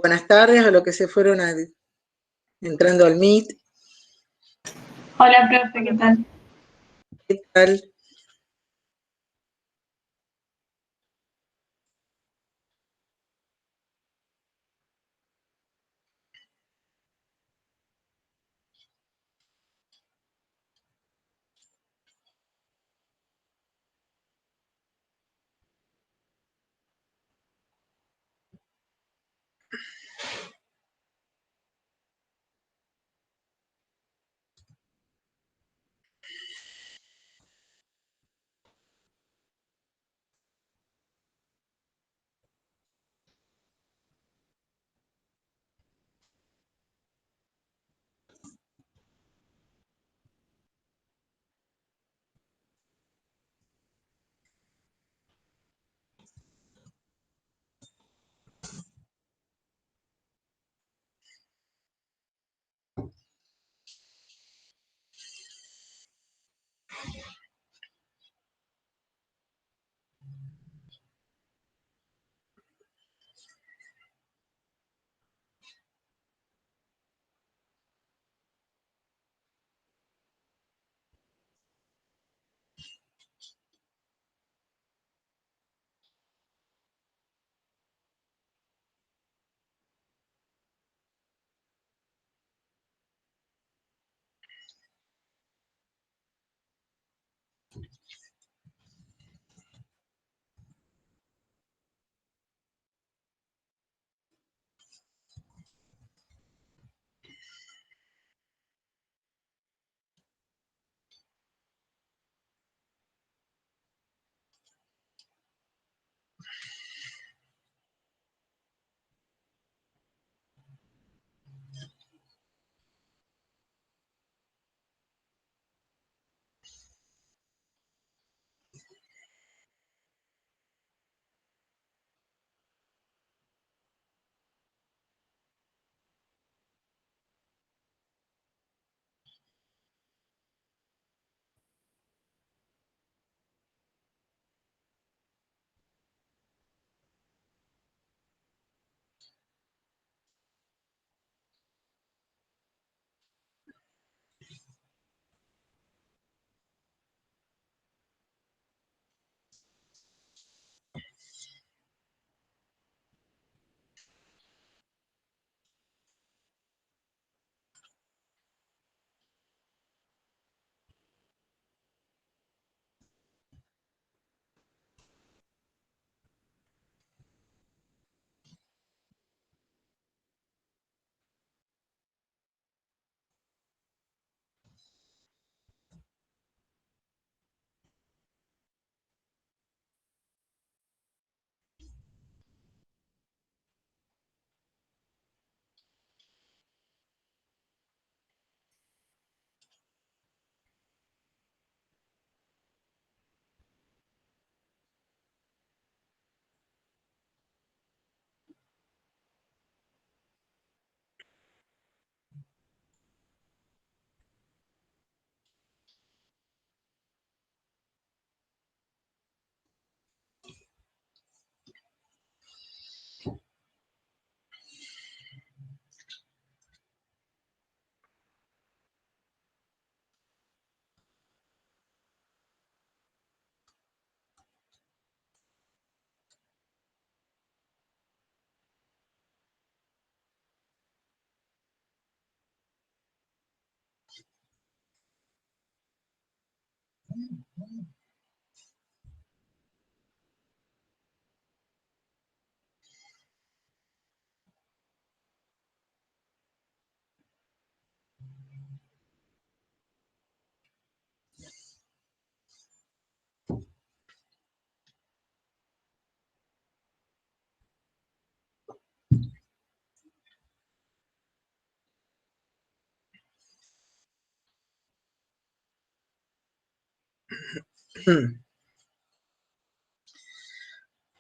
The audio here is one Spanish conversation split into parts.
Buenas tardes a los que se fueron entrando al Meet. Hola, profe, ¿qué tal? ¿Qué tal?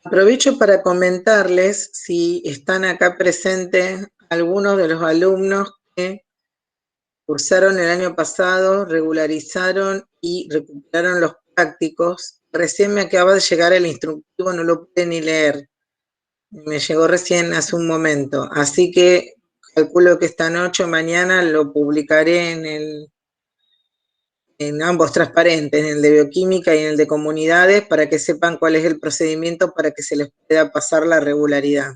Aprovecho para comentarles si están acá presentes algunos de los alumnos que cursaron el año pasado, regularizaron y recuperaron los prácticos. Recién me acaba de llegar el instructivo, no lo pude ni leer. Me llegó recién hace un momento, así que calculo que esta noche o mañana lo publicaré en ambos transparentes, en el de bioquímica y en el de comunidades, para que sepan cuál es el procedimiento para que se les pueda pasar la regularidad.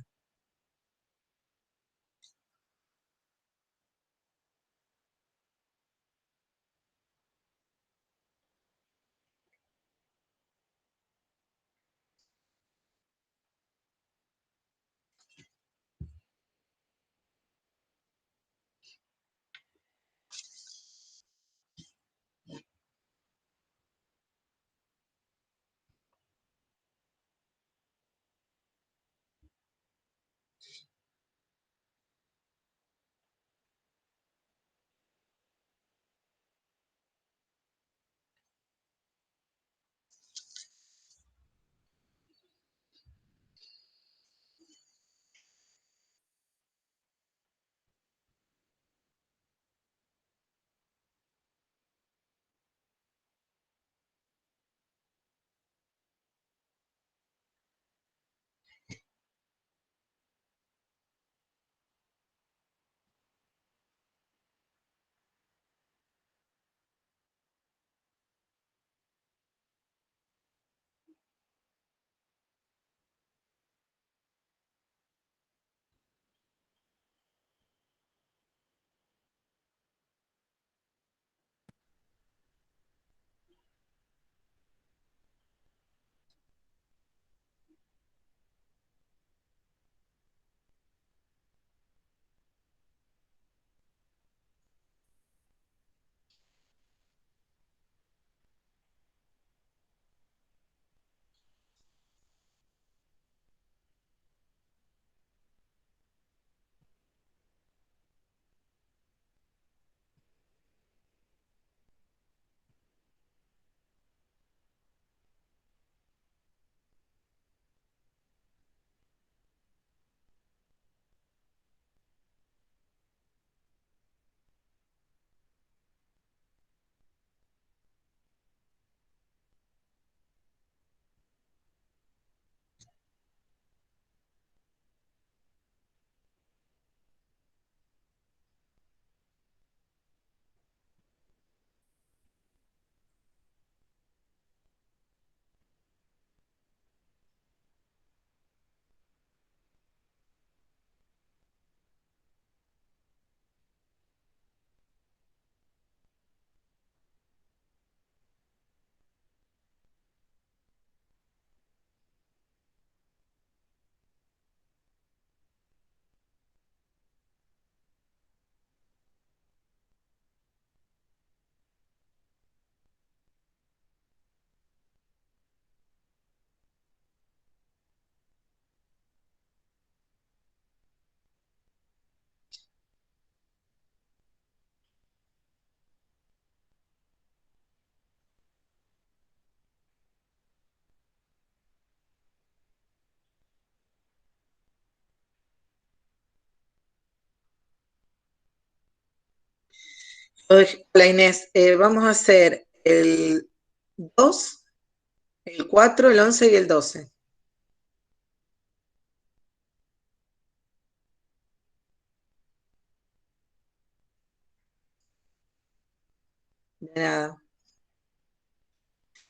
Hola Inés, vamos a hacer el 2, el 4, el 11 y el 12. De nada.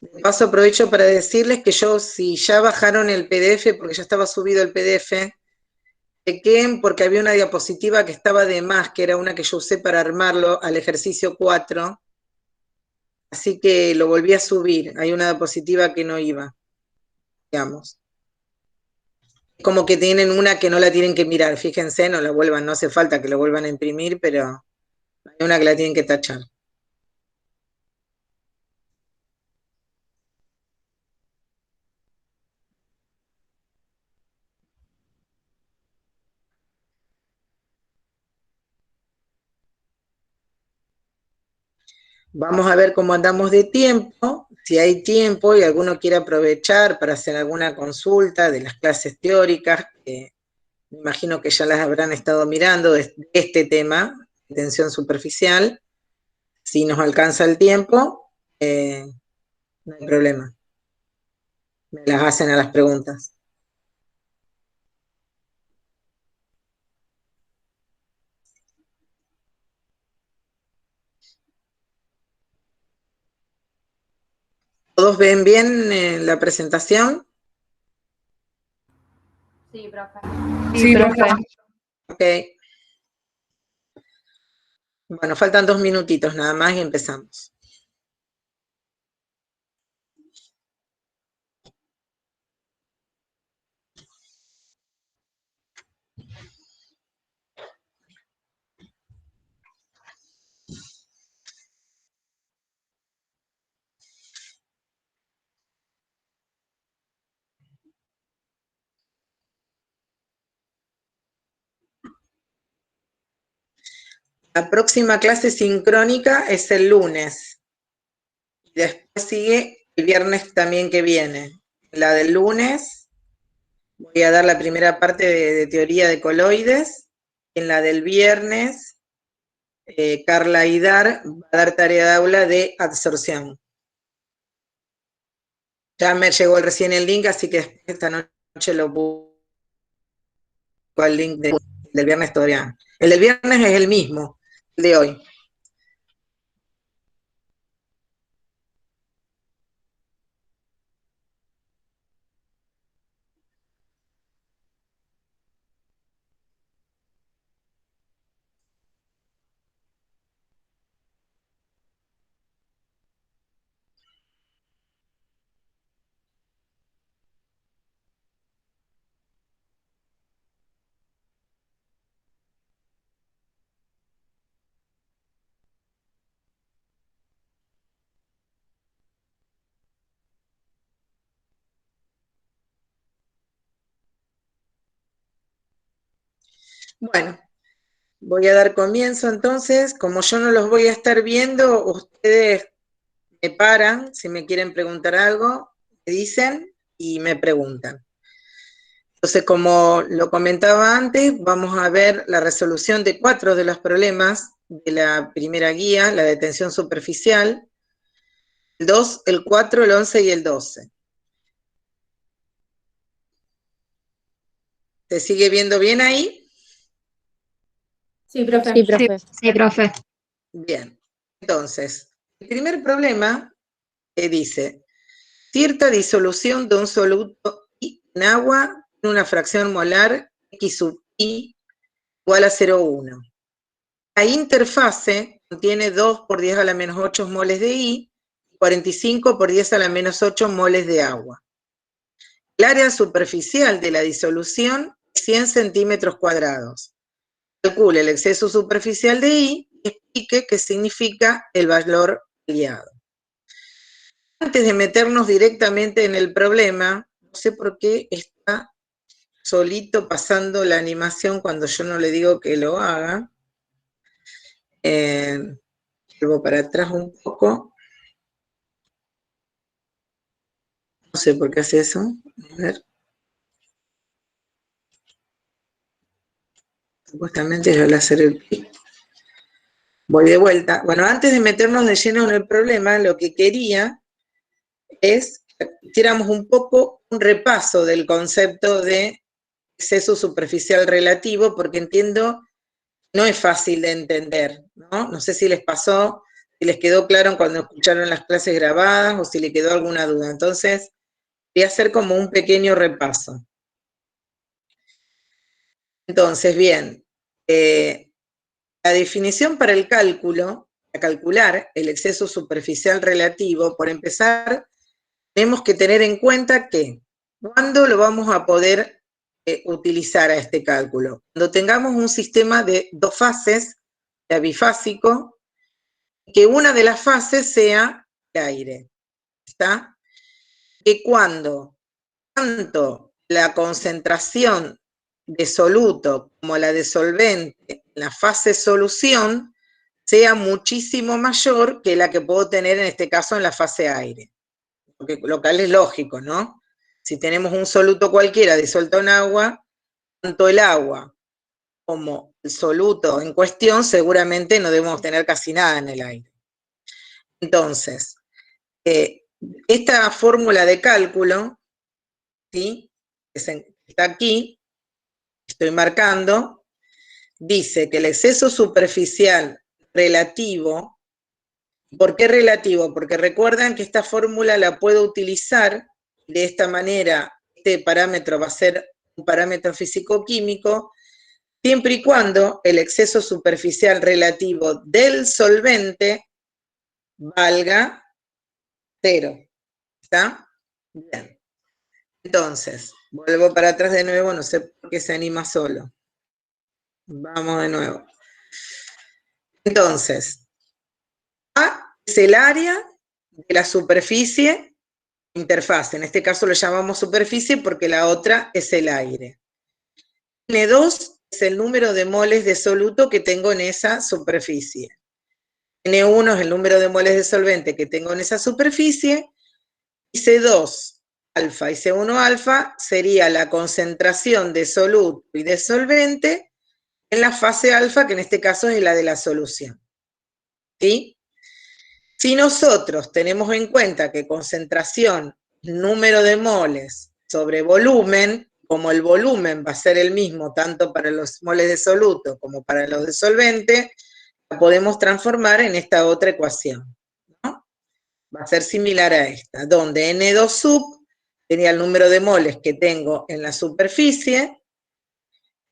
De paso aprovecho para decirles que yo, si ya bajaron el PDF, porque ya estaba subido el PDF, chequen porque había una diapositiva que estaba de más, que era una que yo usé para armarlo al ejercicio 4, así que lo volví a subir. Hay una diapositiva que no iba, digamos. Como que tienen una que no la tienen que mirar, fíjense, no la vuelvan, no hace falta que lo vuelvan a imprimir, pero hay una que la tienen que tachar. Vamos a ver cómo andamos de tiempo, si hay tiempo y alguno quiere aprovechar para hacer alguna consulta de las clases teóricas, que me imagino que ya las habrán estado mirando de este tema, tensión superficial. Si nos alcanza el tiempo, no hay problema. Me las hacen a las preguntas. ¿Todos ven bien la presentación? Sí, profe. Sí, profe. Ok. Bueno, faltan 2 minutitos nada más y empezamos. La próxima clase sincrónica es el lunes. Y después sigue el viernes también que viene. La del lunes voy a dar la primera parte de teoría de coloides. En la del viernes, Carla Hidar va a dar tarea de aula de absorción. Ya me llegó recién el link, así que después esta noche lo busco al link del viernes todavía. El del viernes es el mismo, el de hoy. Bueno, voy a dar comienzo entonces. Como yo no los voy a estar viendo, ustedes me paran, si me quieren preguntar algo, me dicen y me preguntan. Entonces, como lo comentaba antes, vamos a ver la resolución de 4 de los problemas de la primera guía, la de tensión superficial, el 2, el 4, el 11 y el 12. ¿Se sigue viendo bien ahí? Sí, profe. Sí, profe. Sí, profe. Bien. Entonces, el primer problema dice, cierta disolución de un soluto en agua en una fracción molar X sub I igual a 0,1. La interfase contiene 2 por 10 a la menos 8 moles de I y 45 por 10 a la menos 8 moles de agua. El área superficial de la disolución es 100 centímetros cuadrados. Calcule el exceso superficial de I y explique qué significa el valor guiado. Antes de meternos directamente en el problema, no sé por qué está solito pasando la animación cuando yo no le digo que lo haga. Vuelvo para atrás un poco. No sé por qué hace eso. A ver. Supuestamente yo al hacer el clic. Voy de vuelta. Bueno, antes de meternos de lleno en el problema, lo que quería es que hiciéramos un poco un repaso del concepto de exceso superficial relativo, porque entiendo no es fácil de entender, ¿no? No sé si les pasó, si les quedó claro cuando escucharon las clases grabadas o si les quedó alguna duda. Entonces, voy a hacer como un pequeño repaso. Entonces, bien, la definición para el cálculo, para calcular el exceso superficial relativo, por empezar, tenemos que tener en cuenta que, ¿cuándo lo vamos a poder utilizar a este cálculo? Cuando tengamos un sistema de 2 fases, ya bifásico, que una de las fases sea el aire, ¿está? Que cuando tanto la concentración de soluto como la de solvente en la fase solución sea muchísimo mayor que la que puedo tener en este caso en la fase aire. Porque lo cual es lógico, ¿no? Si tenemos un soluto cualquiera disuelto en agua, tanto el agua como el soluto en cuestión seguramente no debemos tener casi nada en el aire. Entonces, esta fórmula de cálculo, ¿sí? Está aquí, estoy marcando, dice que el exceso superficial relativo ¿Por qué relativo? Porque recuerdan que esta fórmula la puedo utilizar de esta manera. Este parámetro va a ser un parámetro físico-químico, siempre y cuando el exceso superficial relativo del solvente valga 0. ¿Está? Bien. Entonces, vuelvo para atrás de nuevo, no sé por qué se anima solo. Vamos de nuevo. Entonces, A es el área de la superficie interfaz. En este caso lo llamamos superficie porque la otra es el aire. N2 es el número de moles de soluto que tengo en esa superficie. N1 es el número de moles de solvente que tengo en esa superficie. Y C2 alfa y C1 alfa sería la concentración de soluto y de solvente en la fase alfa, que en este caso es la de la solución. ¿Sí? Si nosotros tenemos en cuenta que concentración, número de moles sobre volumen, como el volumen va a ser el mismo tanto para los moles de soluto como para los de solvente, la podemos transformar en esta otra ecuación, ¿no? Va a ser similar a esta, donde N2 sub sería el número de moles que tengo en la superficie,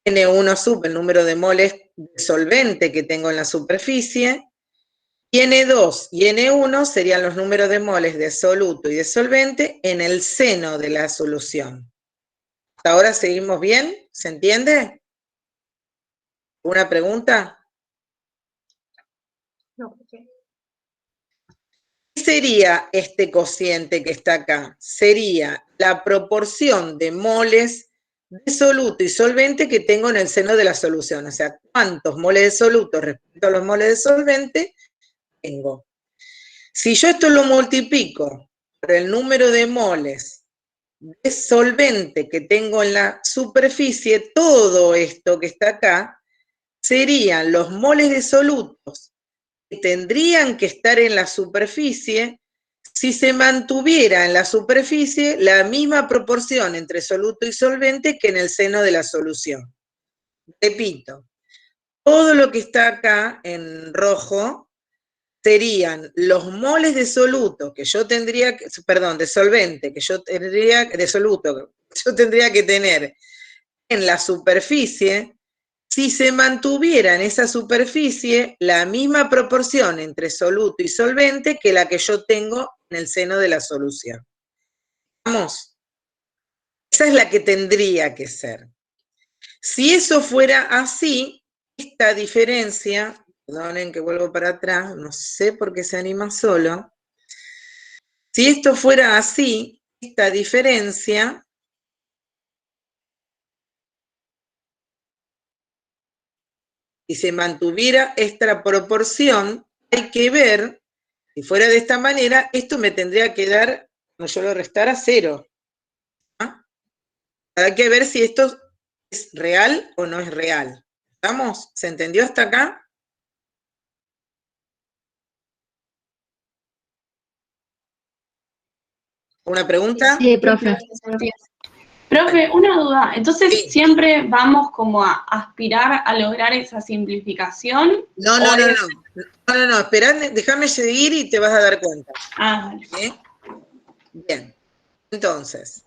N1 sub el número de moles de solvente que tengo en la superficie, y N2 y N1 serían los números de moles de soluto y de solvente en el seno de la solución. ¿Hasta ahora seguimos bien? ¿Se entiende? ¿Una pregunta? No, ¿qué? ¿Qué sería este cociente que está acá? Sería la proporción de moles de soluto y solvente que tengo en el seno de la solución. O sea, cuántos moles de soluto respecto a los moles de solvente tengo. Si yo esto lo multiplico por el número de moles de solvente que tengo en la superficie, todo esto que está acá serían los moles de solutos que tendrían que estar en la superficie si se mantuviera en la superficie la misma proporción entre soluto y solvente que en el seno de la solución. Repito, todo lo que está acá en rojo serían los moles de soluto que yo tendría, perdón, de solvente que yo tendría, de soluto que yo tendría que tener en la superficie si se mantuviera en esa superficie la misma proporción entre soluto y solvente que la que yo tengo en el seno de la solución. ¿Vamos? Esa es la que tendría que ser. Si eso fuera así, esta diferencia, perdonen que vuelvo para atrás, no sé por qué se anima solo. Si esto fuera así, esta diferencia y se mantuviera esta proporción, hay que ver, si fuera de esta manera, esto me tendría que dar, cuando yo lo restara, 0. ¿Ah? Hay que ver si esto es real o no es real. ¿Estamos? ¿Se entendió hasta acá? ¿Una pregunta? Sí, profe. Profe, una duda. Entonces, Sí. ¿siempre vamos como a aspirar a lograr esa simplificación? No, esperá, déjame seguir y te vas a dar cuenta. Ah, vale. ¿Sí? Bien. Entonces,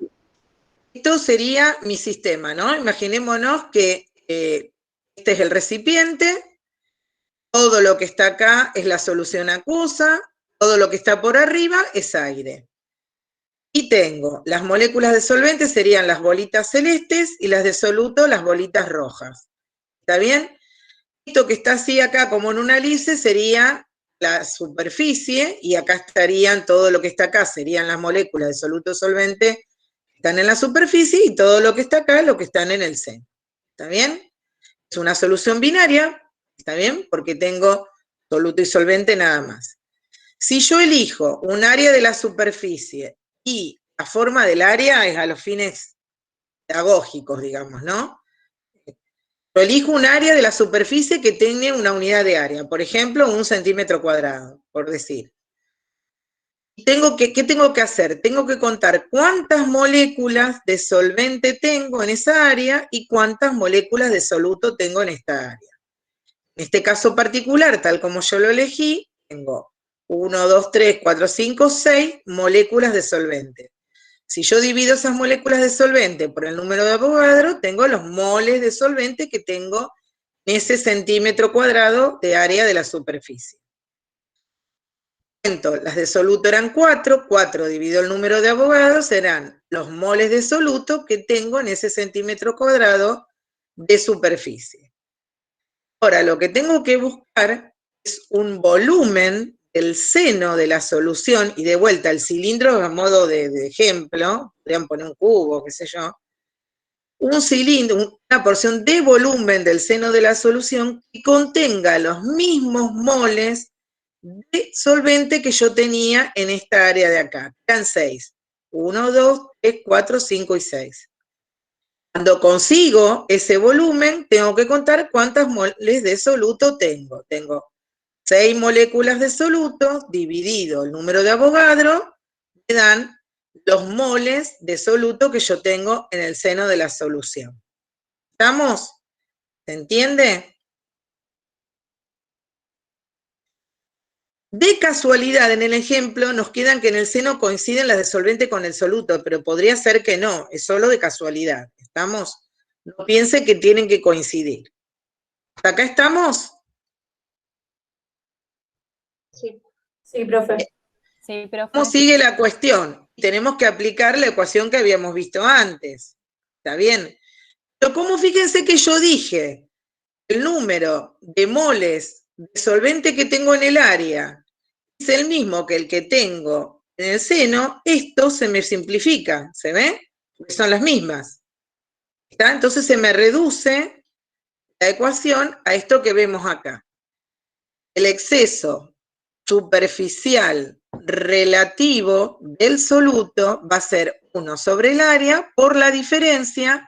esto sería mi sistema, ¿no? Imaginémonos que este es el recipiente, todo lo que está acá es la solución acuosa, todo lo que está por arriba es aire. Y tengo las moléculas de solvente serían las bolitas celestes y las de soluto las bolitas rojas. ¿Está bien? Esto que está así acá como en una elipse sería la superficie y acá estarían todo lo que está acá, serían las moléculas de soluto solvente que están en la superficie y todo lo que está acá es lo que están en el seno. ¿Está bien? Es una solución binaria, ¿está bien? Porque tengo soluto y solvente nada más. Si yo elijo un área de la superficie y la forma del área es a los fines pedagógicos, digamos, ¿no? Yo elijo un área de la superficie que tenga una unidad de área, por ejemplo, 1 centímetro cuadrado, por decir. ¿Qué tengo que hacer? Tengo que contar cuántas moléculas de solvente tengo en esa área y cuántas moléculas de soluto tengo en esta área. En este caso particular, tal como yo lo elegí, tengo 1, 2, 3, 4, 5, 6 moléculas de solvente. Si yo divido esas moléculas de solvente por el número de Avogadro, tengo los moles de solvente que tengo en ese centímetro cuadrado de área de la superficie. Las de soluto eran 4, 4 dividido el número de Avogadro serán los moles de soluto que tengo en ese centímetro cuadrado de superficie. Ahora, lo que tengo que buscar es un volumen del seno de la solución, y de vuelta el cilindro a modo de ejemplo, podrían poner un cubo, qué sé yo, un cilindro, una porción de volumen del seno de la solución que contenga los mismos moles de solvente que yo tenía en esta área de acá. Eran 6. 1, 2, 3, 4, 5 y 6. Cuando consigo ese volumen, tengo que contar cuántas moles de soluto tengo. Tengo 6 moléculas de soluto dividido el número de Avogadro, me dan los moles de soluto que yo tengo en el seno de la solución. ¿Estamos? ¿Se entiende? De casualidad, en el ejemplo, nos quedan que en el seno coinciden las de solvente con el soluto, pero podría ser que no, es solo de casualidad. ¿Estamos? No piense que tienen que coincidir. ¿Hasta acá estamos? Sí. Sí, profe. Sí, profe. ¿Cómo sigue la cuestión? Tenemos que aplicar la ecuación que habíamos visto antes. ¿Está bien? Pero como fíjense que yo dije, el número de moles de solvente que tengo en el área es el mismo que el que tengo en el seno, esto se me simplifica, ¿se ve? Porque son las mismas. ¿Está? Entonces se me reduce la ecuación a esto que vemos acá. El exceso superficial relativo del soluto va a ser 1 sobre el área por la diferencia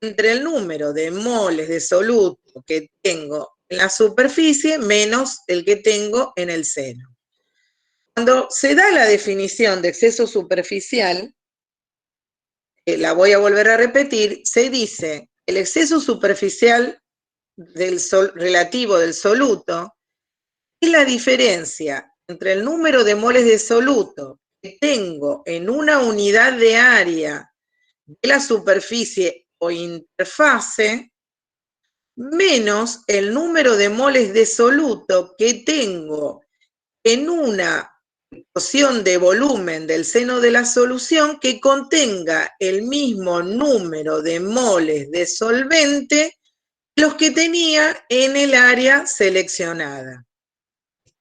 entre el número de moles de soluto que tengo en la superficie menos el que tengo en el seno. Cuando se da la definición de exceso superficial, la voy a volver a repetir, se dice el exceso superficial relativo del soluto es la diferencia entre el número de moles de soluto que tengo en una unidad de área de la superficie o interfase menos el número de moles de soluto que tengo en una porción de volumen del seno de la solución que contenga el mismo número de moles de solvente que los que tenía en el área seleccionada.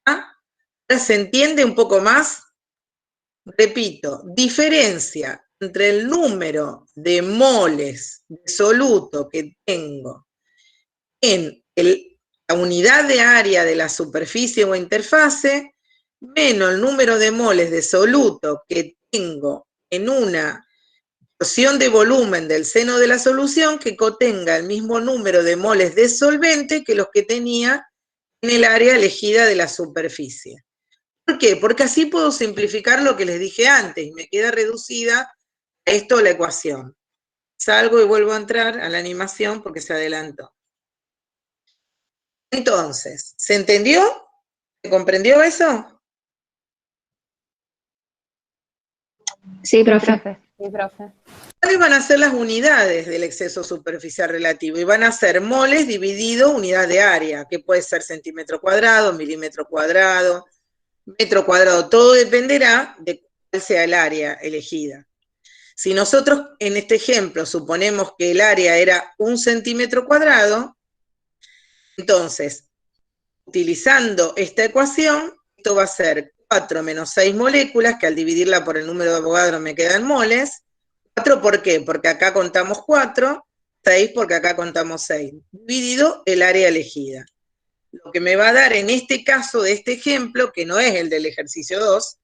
¿Ah? ¿Ahora se entiende un poco más? Repito, diferencia entre el número de moles de soluto que tengo en la unidad de área de la superficie o interfase, menos el número de moles de soluto que tengo en una porción de volumen del seno de la solución que contenga el mismo número de moles de solvente que los que tenía en el área elegida de la superficie. ¿Por qué? Porque así puedo simplificar lo que les dije antes y me queda reducida a esto la ecuación. Salgo y vuelvo a entrar a la animación porque se adelantó. Entonces, ¿se entendió? ¿Se comprendió eso? Sí, profe. Sí, profe. ¿Cuáles van a ser las unidades del exceso superficial relativo? Y van a ser moles dividido unidad de área, que puede ser centímetro cuadrado, milímetro cuadrado, metro cuadrado. Todo dependerá de cuál sea el área elegida. Si nosotros en este ejemplo suponemos que el área era 1 centímetro cuadrado, entonces, utilizando esta ecuación, esto va a ser 4 menos 6 moléculas, que al dividirla por el número de Avogadro me quedan moles. 4, ¿por qué? Porque acá contamos 4, 6 porque acá contamos 6, dividido el área elegida. Lo que me va a dar en este caso de este ejemplo, que no es el del ejercicio 2,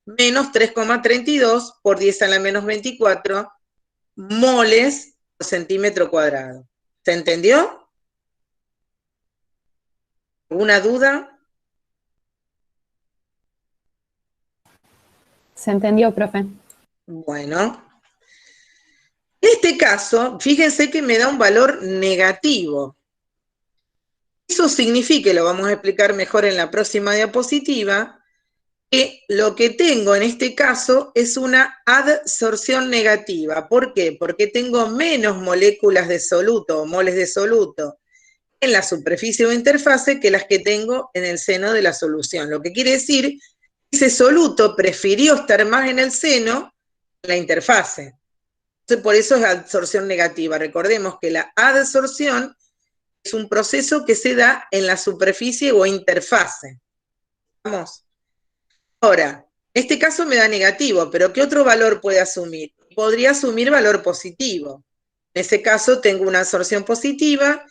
menos 3,32 por 10 a la menos 24 moles por centímetro cuadrado. ¿Se entendió? ¿Alguna duda? Se entendió, profe. Bueno. En este caso, fíjense que me da un valor negativo. Eso significa, y lo vamos a explicar mejor en la próxima diapositiva, que lo que tengo en este caso es una adsorción negativa. ¿Por qué? Porque tengo menos moléculas de soluto o moles de soluto en la superficie o interfase que las que tengo en el seno de la solución. Lo que quiere decir que ese soluto prefirió estar más en el seno que en la interfase. Entonces, por eso es adsorción negativa. Recordemos que la adsorción es un proceso que se da en la superficie o interfase. ¿Vamos? Ahora, este caso me da negativo, pero ¿qué otro valor puede asumir? Podría asumir valor positivo. En ese caso tengo una adsorción positiva,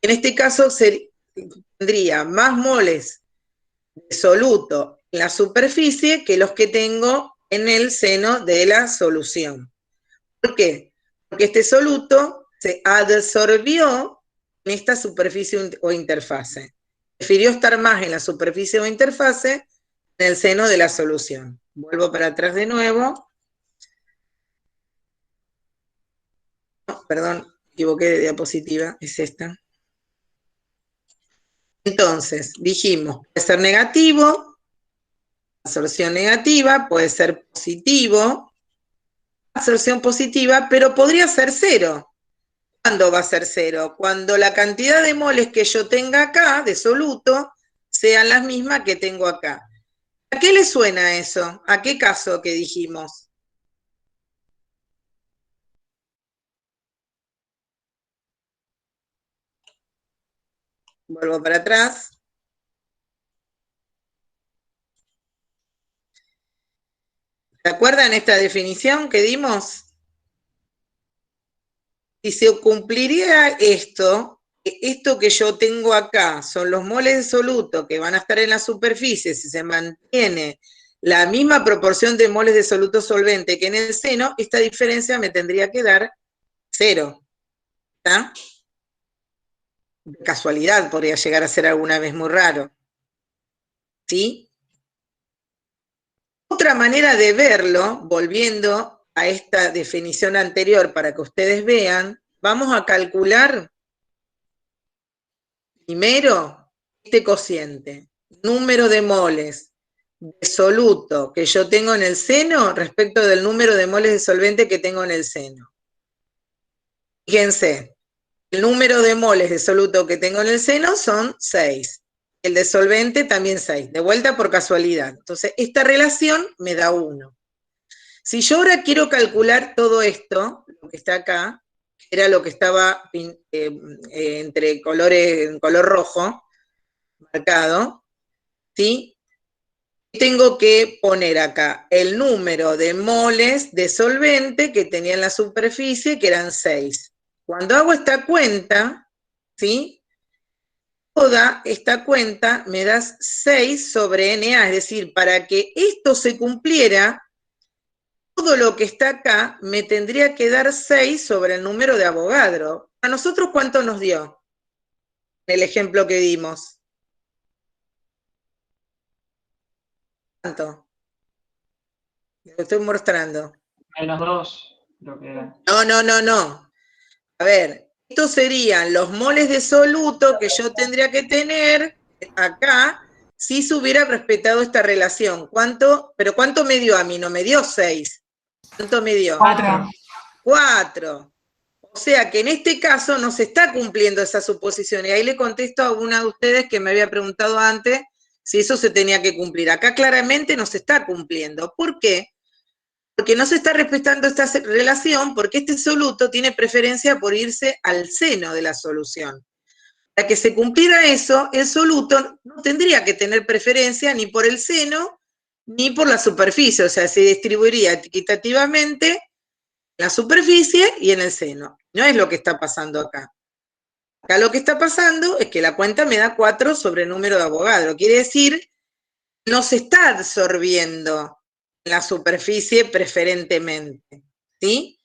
en este caso tendría más moles de soluto en la superficie que los que tengo en el seno de la solución. ¿Por qué? Porque este soluto se adsorbió en esta superficie o interfase. Prefirió estar más en la superficie o interfase en el seno de la solución. Vuelvo para atrás de nuevo. No, perdón, me equivoqué de diapositiva, es esta. Entonces, dijimos, puede ser negativo, adsorción negativa, puede ser positivo, adsorción positiva, pero podría ser cero. ¿Cuándo va a ser cero? Cuando la cantidad de moles que yo tenga acá, de soluto, sean las mismas que tengo acá. ¿A qué le suena eso? ¿A qué caso que dijimos? Vuelvo para atrás. ¿Se acuerdan esta definición que dimos? Si se cumpliría esto que yo tengo acá son los moles de soluto que van a estar en la superficie, si se mantiene la misma proporción de moles de soluto solvente que en el seno, esta diferencia me tendría que dar 0. ¿Está? De casualidad podría llegar a ser alguna vez muy raro. ¿Sí? Otra manera de verlo, volviendo a esta definición anterior para que ustedes vean, vamos a calcular primero este cociente, número de moles de soluto que yo tengo en el seno respecto del número de moles de solvente que tengo en el seno. Fíjense, el número de moles de soluto que tengo en el seno son 6. El de solvente también 6, de vuelta por casualidad. Entonces, esta relación me da 1. Si yo ahora quiero calcular todo esto, lo que está acá, era lo que estaba entre colores, en color rojo, marcado, ¿sí? Tengo que poner acá el número de moles de solvente que tenía en la superficie, que eran 6. Cuando hago esta cuenta, ¿sí? Toda esta cuenta me da 6 sobre NA, es decir, para que esto se cumpliera, todo lo que está acá me tendría que dar 6 sobre el número de Avogadro. ¿A nosotros cuánto nos dio? El ejemplo que dimos. ¿Cuánto? Lo estoy mostrando. -2, creo que era. No. A ver, estos serían los moles de soluto que yo tendría que tener acá si se hubiera respetado esta relación. ¿Cuánto? ¿Pero cuánto me dio a mí? No me dio 6. ¿Cuánto me dio? 4. 4. O sea que en este caso no se está cumpliendo esa suposición. Y ahí le contesto a una de ustedes que me había preguntado antes si eso se tenía que cumplir. Acá claramente no se está cumpliendo. ¿Por qué? Porque no se está respetando esta relación, porque este soluto tiene preferencia por irse al seno de la solución. Para que se cumpliera eso, el soluto no tendría que tener preferencia ni por el seno ni por la superficie, o sea, se distribuiría equitativamente en la superficie y en el seno. No es lo que está pasando acá. Acá lo que está pasando es que la cuenta me da 4 sobre el número de Avogadro. Quiere decir que no se está absorbiendo en la superficie preferentemente, ¿sí?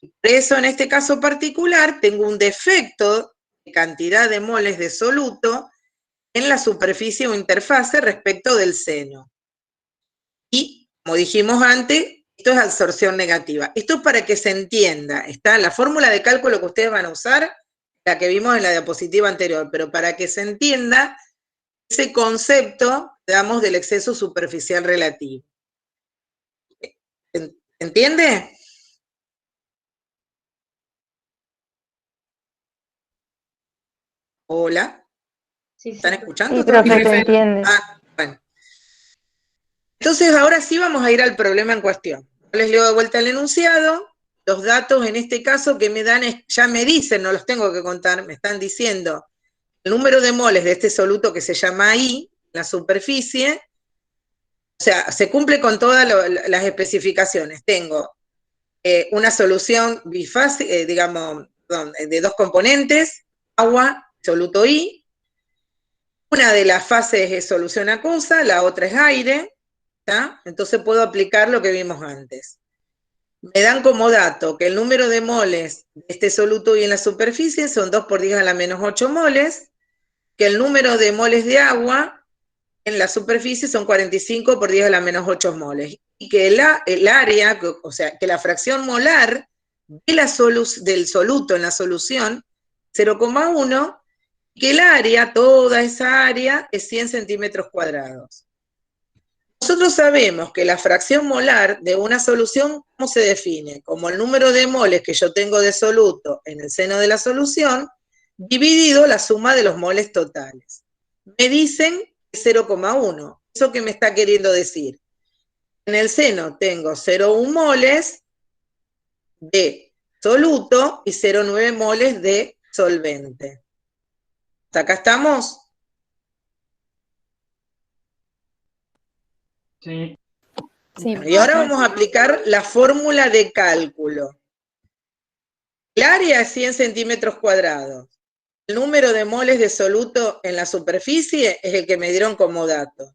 Por eso, en este caso particular, tengo un defecto de cantidad de moles de soluto en la superficie o interfase respecto del seno. Y, como dijimos antes, esto es absorción negativa. Esto es para que se entienda. Está la fórmula de cálculo que ustedes van a usar, la que vimos en la diapositiva anterior, pero para que se entienda ese concepto damos del exceso superficial relativo. ¿Entiende? Hola. Sí, ¿Están sí. escuchando? Sí, profe, todavía? se entiende. Ah, bueno. Entonces, ahora sí vamos a ir al problema en cuestión. Les leo de vuelta el enunciado. Los datos en este caso que me dan, ya me dicen, no los tengo que contar, me están diciendo el número de moles de este soluto que se llama I, la superficie. O sea, se cumple con todas las especificaciones. Tengo una solución bifásica, digamos, de dos componentes, agua, soluto I. Una de las fases es solución acuosa, la otra es aire. ¿Tá? Entonces puedo aplicar lo que vimos antes. Me dan como dato que el número de moles de este soluto I en la superficie son 2 por 10 a la menos 8 moles, que el número de moles de agua en la superficie son 45 por 10 a la menos 8 moles, y que el área, o sea, que la fracción molar del soluto en la solución, 0,1, y que el área, toda esa área, es 100 centímetros cuadrados. Nosotros sabemos que la fracción molar de una solución, ¿cómo se define? Como el número de moles que yo tengo de soluto en el seno de la solución, dividido la suma de los moles totales. Me dicen 0,1. ¿Eso qué me está queriendo decir? En el seno tengo 0,1 moles de soluto y 0,9 moles de solvente. ¿Hasta acá estamos? Sí. Sí, Y ahora vamos a aplicar la fórmula de cálculo. El área es 100 centímetros cuadrados. El número de moles de soluto en la superficie es el que me dieron como dato.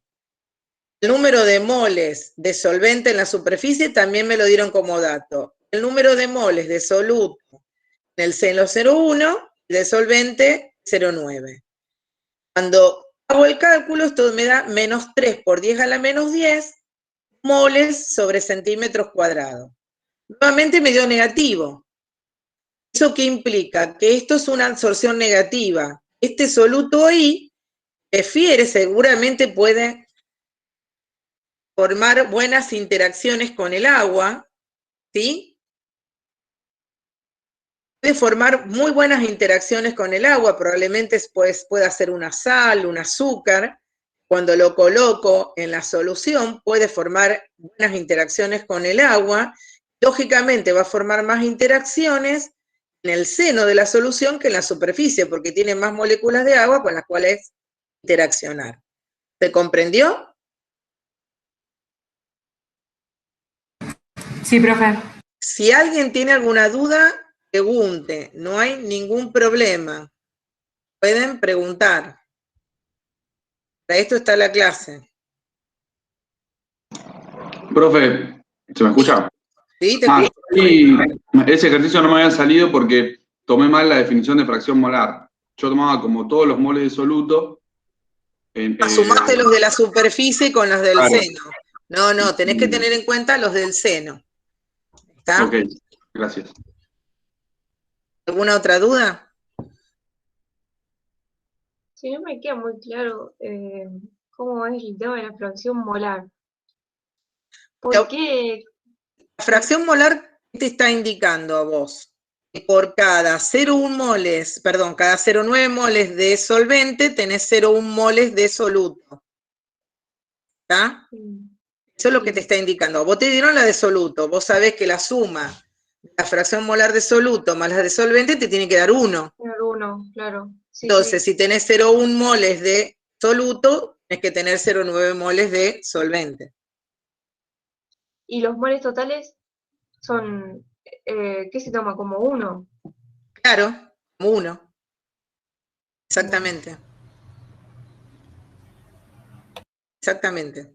El número de moles de solvente en la superficie también me lo dieron como dato. El número de moles de soluto en el seno 0,1 y de solvente 0,9. Cuando hago el cálculo, esto me da menos 3 por 10 a la menos 10 moles sobre centímetros cuadrados. Nuevamente me dio negativo. ¿Eso qué implica? Que esto es una absorción negativa. Este soluto I seguramente puede formar buenas interacciones con el agua, ¿sí? Puede formar muy buenas interacciones con el agua, probablemente pueda ser una sal, un azúcar. Cuando lo coloco en la solución, puede formar buenas interacciones con el agua. Lógicamente va a formar más interacciones en el seno de la solución que en la superficie, porque tiene más moléculas de agua con las cuales interaccionar. ¿Se comprendió? Sí, profe. Si alguien tiene alguna duda, pregunte, no hay ningún problema. Pueden preguntar. Para esto está la clase. Profe, ¿se me escucha? ¿Sí? ¿Te Sí, ese ejercicio no me había salido porque tomé mal la definición de fracción molar. Yo tomaba como todos los moles de soluto. Sumaste los de la superficie con los del Claro. seno. No, tenés que tener en cuenta los del seno. ¿Está? Ok, gracias. ¿Alguna otra duda? Sí, no me queda muy claro cómo es el tema de la fracción molar. ¿Por qué? La fracción molar te está indicando a vos que por cada 0,9 moles de solvente tenés 0,1 moles de soluto. ¿Está? Eso es lo que te está indicando. Vos te dieron la de soluto, vos sabés que la suma de la fracción molar de soluto más la de solvente te tiene que dar 1. Uno, claro. Sí, Entonces, sí. si tenés 0,1 moles de soluto, tenés que tener 0,9 moles de solvente. ¿Y los moles totales son, qué se toma? ¿Como 1? Claro, como 1. Exactamente. Exactamente.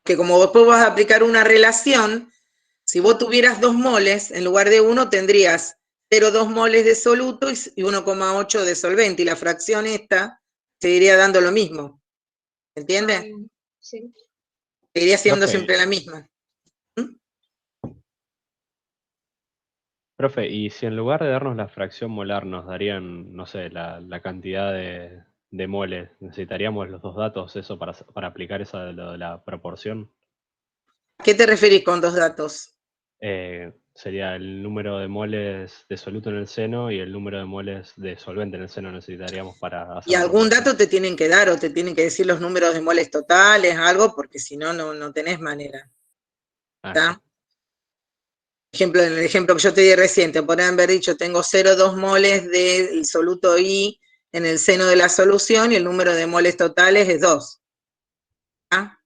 Que como después vas a aplicar una relación, si vos tuvieras 2 moles, en lugar de 1 tendrías 0,2 moles de soluto y 1,8 de solvente, y la fracción esta seguiría dando lo mismo. ¿Entiendes? Sí. Seguiría siendo Profe. siempre la misma. Profe, y si en lugar de darnos la fracción molar nos darían, no sé, la cantidad de de moles. ¿Necesitaríamos los dos datos eso para aplicar esa de la proporción? ¿A qué te referís con 2 datos? Sería el número de moles de soluto en el seno y el número de moles de solvente en el seno necesitaríamos para hacer Y la algún proporción. dato te tienen que dar o te tienen que decir los números de moles totales, algo, porque si no, no tenés manera. ¿Está? Ejemplo, en el ejemplo que yo te di recién, te podrían haber dicho, tengo 0,2 moles del soluto I en el seno de la solución y el número de moles totales es 2. ¿Ah?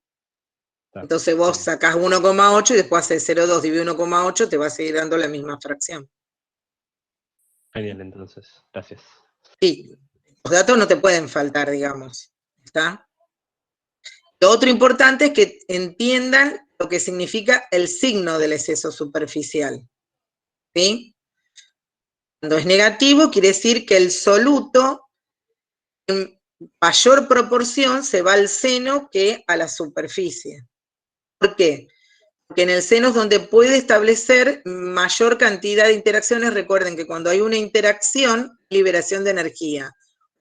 Entonces vos sacás 1,8 y después haces 0,2 dividido 1,8, te va a seguir dando la misma fracción. Genial, entonces. Gracias. Sí, los datos no te pueden faltar, digamos. ¿Está? Lo otro importante es que entiendan lo que significa el signo del exceso superficial. ¿Sí? Cuando es negativo, quiere decir que el soluto en mayor proporción se va al seno que a la superficie. ¿Por qué? Porque en el seno es donde puede establecer mayor cantidad de interacciones. Recuerden que cuando hay una interacción, liberación de energía,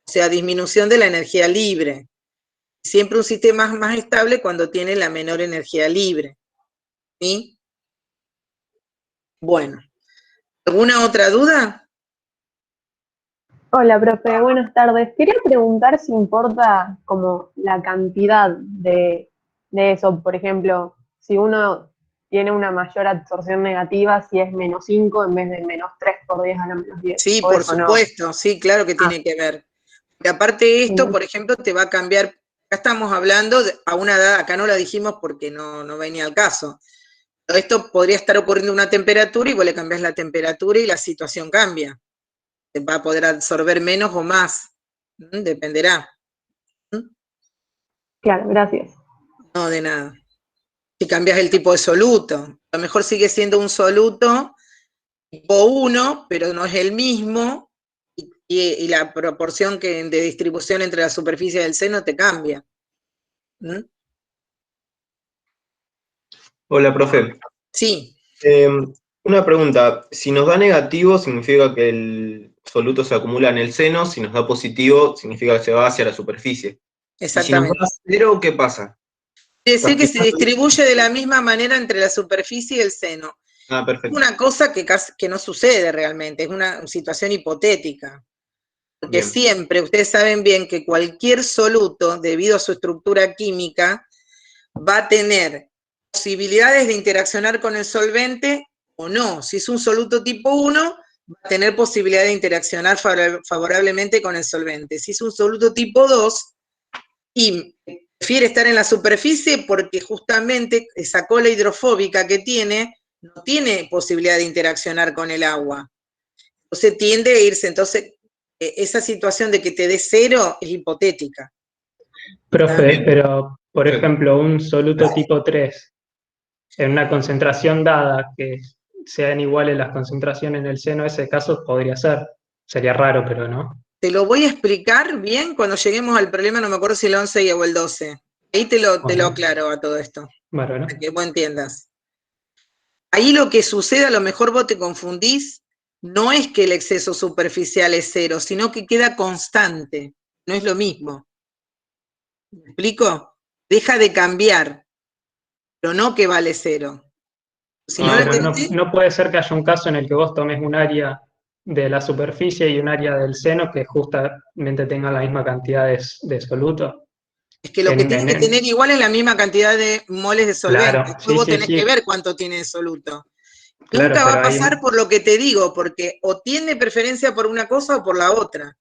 o sea, disminución de la energía libre. Siempre un sistema es más estable cuando tiene la menor energía libre. ¿Sí? Bueno, ¿alguna otra duda? Hola, profe, buenas tardes. Quería preguntar si importa como la cantidad de eso. Por ejemplo, si uno tiene una mayor absorción negativa, si es -5 en vez de -3 por 10 a la -10. Sí, o por eso no. supuesto, sí, claro que tiene que ver. Porque aparte de esto, por ejemplo, te va a cambiar, acá estamos hablando a una edad, acá no la dijimos porque no venía al caso. Pero esto podría estar ocurriendo a una temperatura y vos le cambiás la temperatura y la situación cambia. Va a poder absorber menos o más, dependerá. Claro, gracias. No, de nada. Si cambias el tipo de soluto, a lo mejor sigue siendo un soluto tipo 1, pero no es el mismo, y la proporción de distribución entre la superficie del seno te cambia. Hola, profe. Sí. Una pregunta. Si nos da negativo, significa que el soluto se acumula en el seno. Si nos da positivo, significa que se va hacia la superficie. Exactamente. Y si nos da 0, ¿qué pasa? Quiere decir que se distribuye de la misma manera entre la superficie y el seno. Ah, perfecto. Es una cosa que no sucede realmente, es una situación hipotética. Porque Bien. siempre, ustedes saben bien que cualquier soluto, debido a su estructura química, va a tener posibilidades de interaccionar con el solvente o no. Si es un soluto tipo 1, va a tener posibilidad de interaccionar favorablemente con el solvente. Si es un soluto tipo 2, y prefiere estar en la superficie porque justamente esa cola hidrofóbica que tiene, no tiene posibilidad de interaccionar con el agua. Entonces tiende a irse. Entonces, esa situación de que te dé 0 es hipotética. Profe, pero, por ejemplo, un soluto tipo 3, en una concentración dada, que sean iguales las concentraciones en el seno, ese caso podría ser. Sería raro, pero no. Te lo voy a explicar bien cuando lleguemos al problema, no me acuerdo si el 11 o el 12. Ahí te lo aclaro a todo esto, Bueno. para que vos entiendas. Ahí lo que sucede, a lo mejor vos te confundís, no es que el exceso superficial es 0, sino que queda constante, no es lo mismo. ¿Me explico? Deja de cambiar, pero no que vale 0. Si no lo entendés, no puede ser que haya un caso en el que vos tomes un área de la superficie y un área del seno que justamente tengan la misma cantidad de soluto. es que lo que tiene que tener igual es la misma cantidad de moles de solvente. Claro, Después sí, vos sí, tenés sí. que ver cuánto tiene de soluto. Claro, Nunca va pero a pasar por lo que te digo, porque o tiene preferencia por una cosa o por la otra.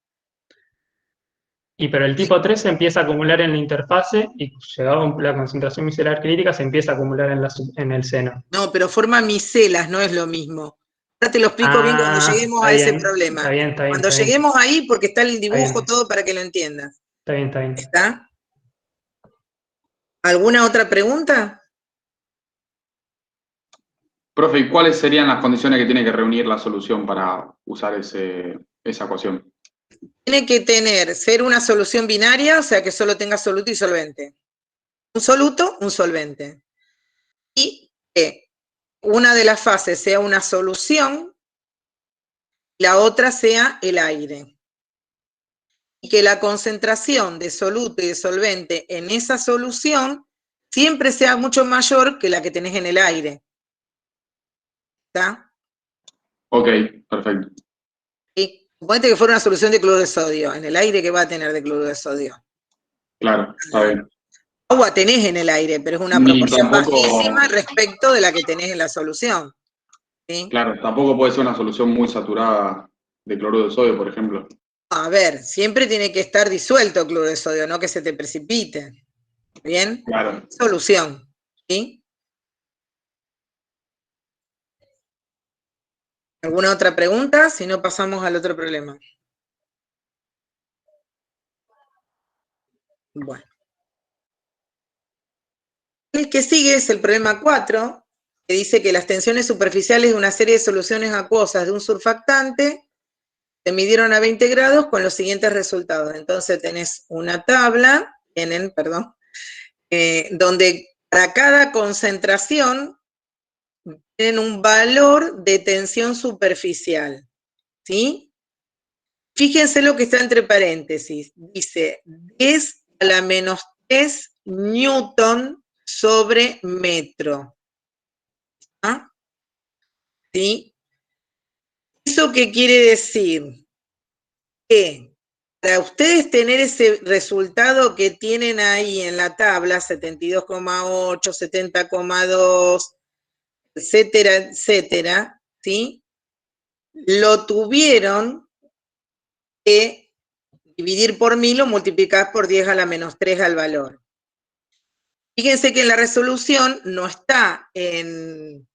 pero el tipo 3 se empieza a acumular en la interfase y llegado a la concentración micelar crítica se empieza a acumular en el seno. No, pero forma micelas, no es lo mismo. Ahora te lo explico bien cuando lleguemos está a ese bien, problema. Está bien, Cuando está bien. lleguemos ahí, porque está el dibujo, bien. todo para que lo entiendas. Está bien, está bien. ¿Está? ¿Alguna otra pregunta? Profe, ¿y cuáles serían las condiciones que tiene que reunir la solución para usar esa ecuación? Tiene que ser una solución binaria, o sea que solo tenga soluto y solvente. Un soluto, un solvente. Y que una de las fases sea una solución, la otra sea el aire. y que la concentración de soluto y de solvente en esa solución siempre sea mucho mayor que la que tenés en el aire. ¿Está? Ok, perfecto. Y suponete que fuera una solución de cloruro de sodio. En el aire, ¿qué va a tener de cloruro de sodio? Claro, está bien. Agua tenés en el aire, pero es una Ni proporción tampoco, bajísima respecto de la que tenés en la solución. ¿Sí? claro, tampoco puede ser una solución muy saturada de cloruro de sodio, por ejemplo. A ver, siempre tiene que estar disuelto el cloruro de sodio, no que se te precipite. ¿Bien? Claro. Solución. ¿Sí? ¿Alguna otra pregunta? Si no, pasamos al otro problema. Bueno. El que sigue es el problema 4, que dice que las tensiones superficiales de una serie de soluciones acuosas de un surfactante se midieron a 20 grados con los siguientes resultados. Entonces tenés una tabla, donde para cada concentración tienen un valor de tensión superficial, ¿sí? Fíjense lo que está entre paréntesis. Dice 10 a la menos 3 newton sobre metro. ¿Ah? ¿Sí? ¿Eso qué quiere decir? Que para ustedes tener ese resultado que tienen ahí en la tabla, 72,8, 70,2, etcétera, etcétera, ¿sí? Lo tuvieron que dividir por 1000 o multiplicar por 10 a la menos 3 al valor. Fíjense que en la resolución no está en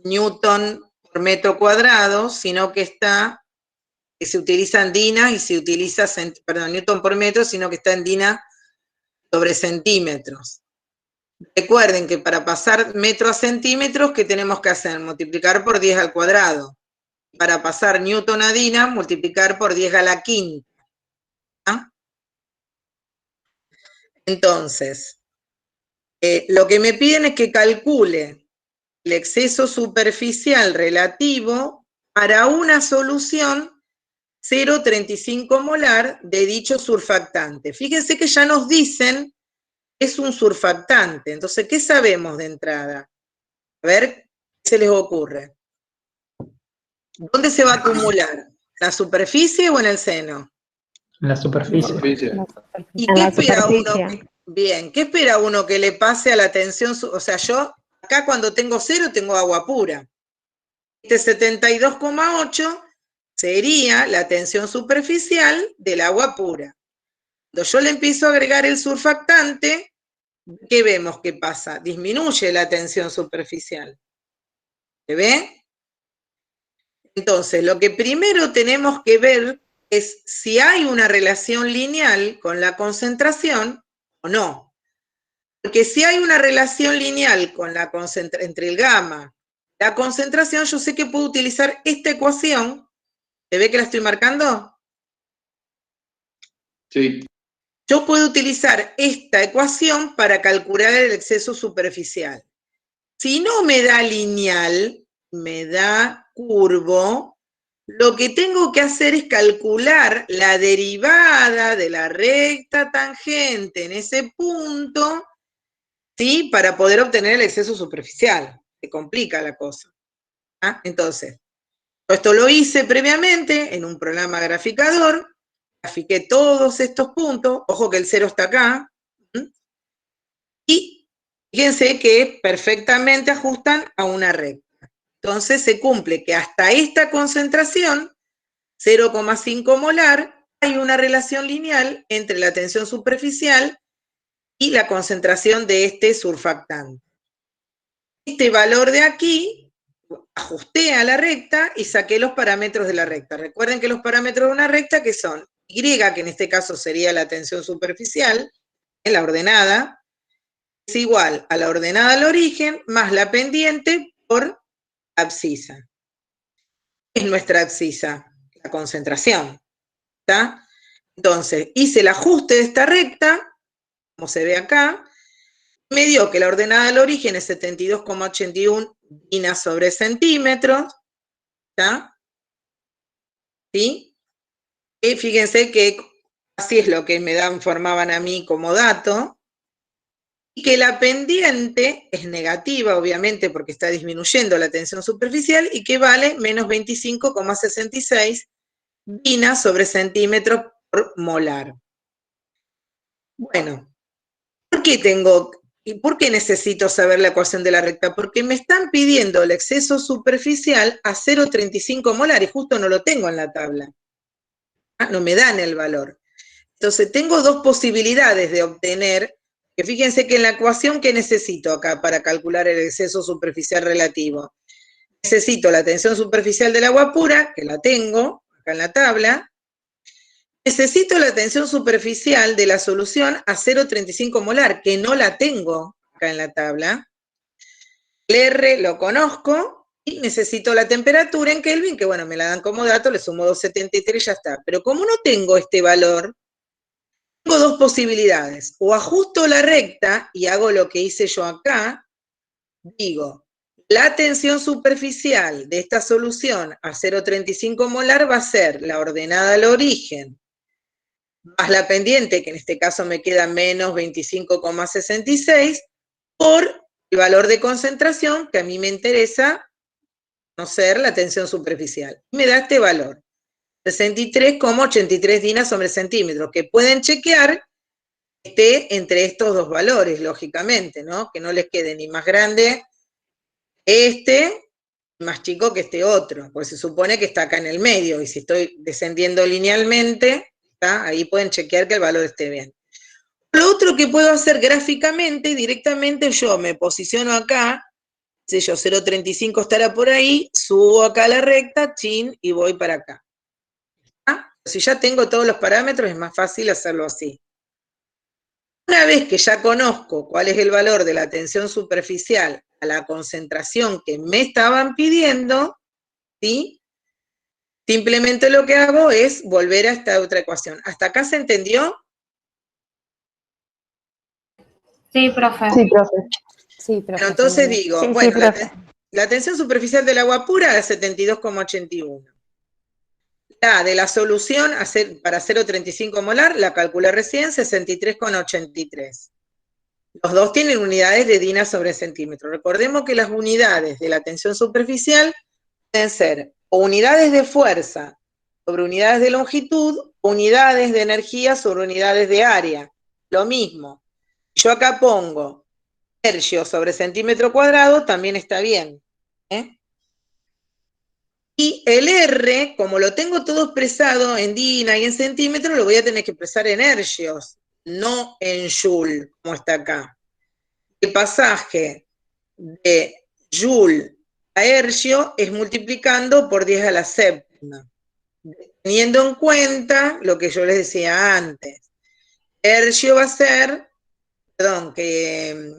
newton por metro cuadrado, sino que está, que se utilizan dinas y se utiliza, newton por metro, sino que está en dinas sobre centímetros. Recuerden que para pasar metro a centímetros, ¿qué tenemos que hacer? Multiplicar por 10 al cuadrado. Para pasar newton a dina, multiplicar por 10 a la quinta. ¿Ah? Entonces, lo que me piden es que calcule el exceso superficial relativo para una solución 0,35 molar de dicho surfactante. Fíjense que ya nos dicen que es un surfactante. Entonces, ¿qué sabemos de entrada? A ver, ¿qué se les ocurre? ¿Dónde se va a acumular? ¿En la superficie o en el seno? En la superficie. ¿Y En qué la espera uno? superficie. Bien, ¿qué espera uno que le pase a la tensión? O sea, yo acá cuando tengo 0 tengo agua pura. Este 72,8 sería la tensión superficial del agua pura. Cuando yo le empiezo a agregar el surfactante, ¿qué vemos que pasa? Disminuye la tensión superficial. ¿Se ve? Entonces, lo que primero tenemos que ver es si hay una relación lineal con la concentración o no. Porque si hay una relación lineal con la entre el gamma y la concentración, yo sé que puedo utilizar esta ecuación. ¿Se ve que la estoy marcando? Sí. Yo puedo utilizar esta ecuación para calcular el exceso superficial. Si no me da lineal, me da curvo, lo que tengo que hacer es calcular la derivada de la recta tangente en ese punto, ¿sí? Para poder obtener el exceso superficial. Se complica la cosa. ¿Ah? Entonces, esto lo hice previamente en un programa graficador, grafiqué todos estos puntos, ojo que el 0 está acá, y fíjense que perfectamente ajustan a una recta. Entonces se cumple que hasta esta concentración, 0,5 molar, hay una relación lineal entre la tensión superficial y la concentración de este surfactante. Este valor de aquí, ajusté a la recta y saqué los parámetros de la recta. Recuerden que los parámetros de una recta que son Y, que en este caso sería la tensión superficial, en la ordenada, es igual a la ordenada al origen más la pendiente por abscisa. ¿Qué es nuestra abscisa? La concentración. ¿Está? Entonces, hice el ajuste de esta recta, como se ve acá, me dio que la ordenada al origen es 72,81 dinas sobre centímetros, ¿está? ¿Sí? Y fíjense que así es lo que me informaban a mí como dato, y que la pendiente es negativa, obviamente, porque está disminuyendo la tensión superficial, y que vale menos 25,66 DINA sobre centímetro por molar. Bueno, ¿por qué necesito saber la ecuación de la recta? Porque me están pidiendo el exceso superficial a 0,35 molar, y justo no lo tengo en la tabla. No me dan el valor. Entonces, tengo dos posibilidades de obtener, que fíjense que en la ecuación que necesito acá para calcular el exceso superficial relativo, necesito la tensión superficial del agua pura, que la tengo acá en la tabla, necesito la tensión superficial de la solución a 0,35 molar, que no la tengo acá en la tabla. El R lo conozco, y necesito la temperatura en Kelvin, que bueno, me la dan como dato, le sumo 273 y ya está. Pero como no tengo este valor, tengo dos posibilidades. O ajusto la recta y hago lo que hice yo acá, digo, la tensión superficial de esta solución a 0,35 molar va a ser la ordenada al origen, más la pendiente, que en este caso me queda menos 25,66, por el valor de concentración, que a mí me interesa conocer la tensión superficial. Me da este valor, 63,83 DINA sobre centímetros, que pueden chequear que esté entre estos dos valores, lógicamente, ¿no? Que no les quede ni más grande este, ni más chico que este otro, porque se supone que está acá en el medio, y si estoy descendiendo linealmente, ¿está? Ahí pueden chequear que el valor esté bien. Lo otro que puedo hacer gráficamente, directamente yo me posiciono acá, sé yo, 0,35 estará por ahí, subo acá a la recta, chin, y voy para acá. ¿Ah? Si ya tengo todos los parámetros, es más fácil hacerlo así. Una vez que ya conozco cuál es el valor de la tensión superficial a la concentración que me estaban pidiendo, ¿sí? Simplemente lo que hago es volver a esta otra ecuación. ¿Hasta acá se entendió? Sí, profe. Sí, profe. Sí, profe. Bueno, entonces digo, Sí, bueno, profe. la tensión superficial del agua pura es 72,81. La de la solución para 0,35 molar, la calculé recién, 63,83. Los dos tienen unidades de DINA sobre centímetro. Recordemos que las unidades de la tensión superficial pueden ser o unidades de fuerza sobre unidades de longitud, o unidades de energía sobre unidades de área. Lo mismo. Yo acá pongo hercio sobre centímetro cuadrado, también está bien. Y el R, como lo tengo todo expresado en DINA y en centímetros, lo voy a tener que expresar en hercios, no en joule, como está acá. El pasaje de joule a hercio es multiplicando por 10 a la séptima, teniendo en cuenta lo que yo les decía antes. Hercio va a ser, perdón, que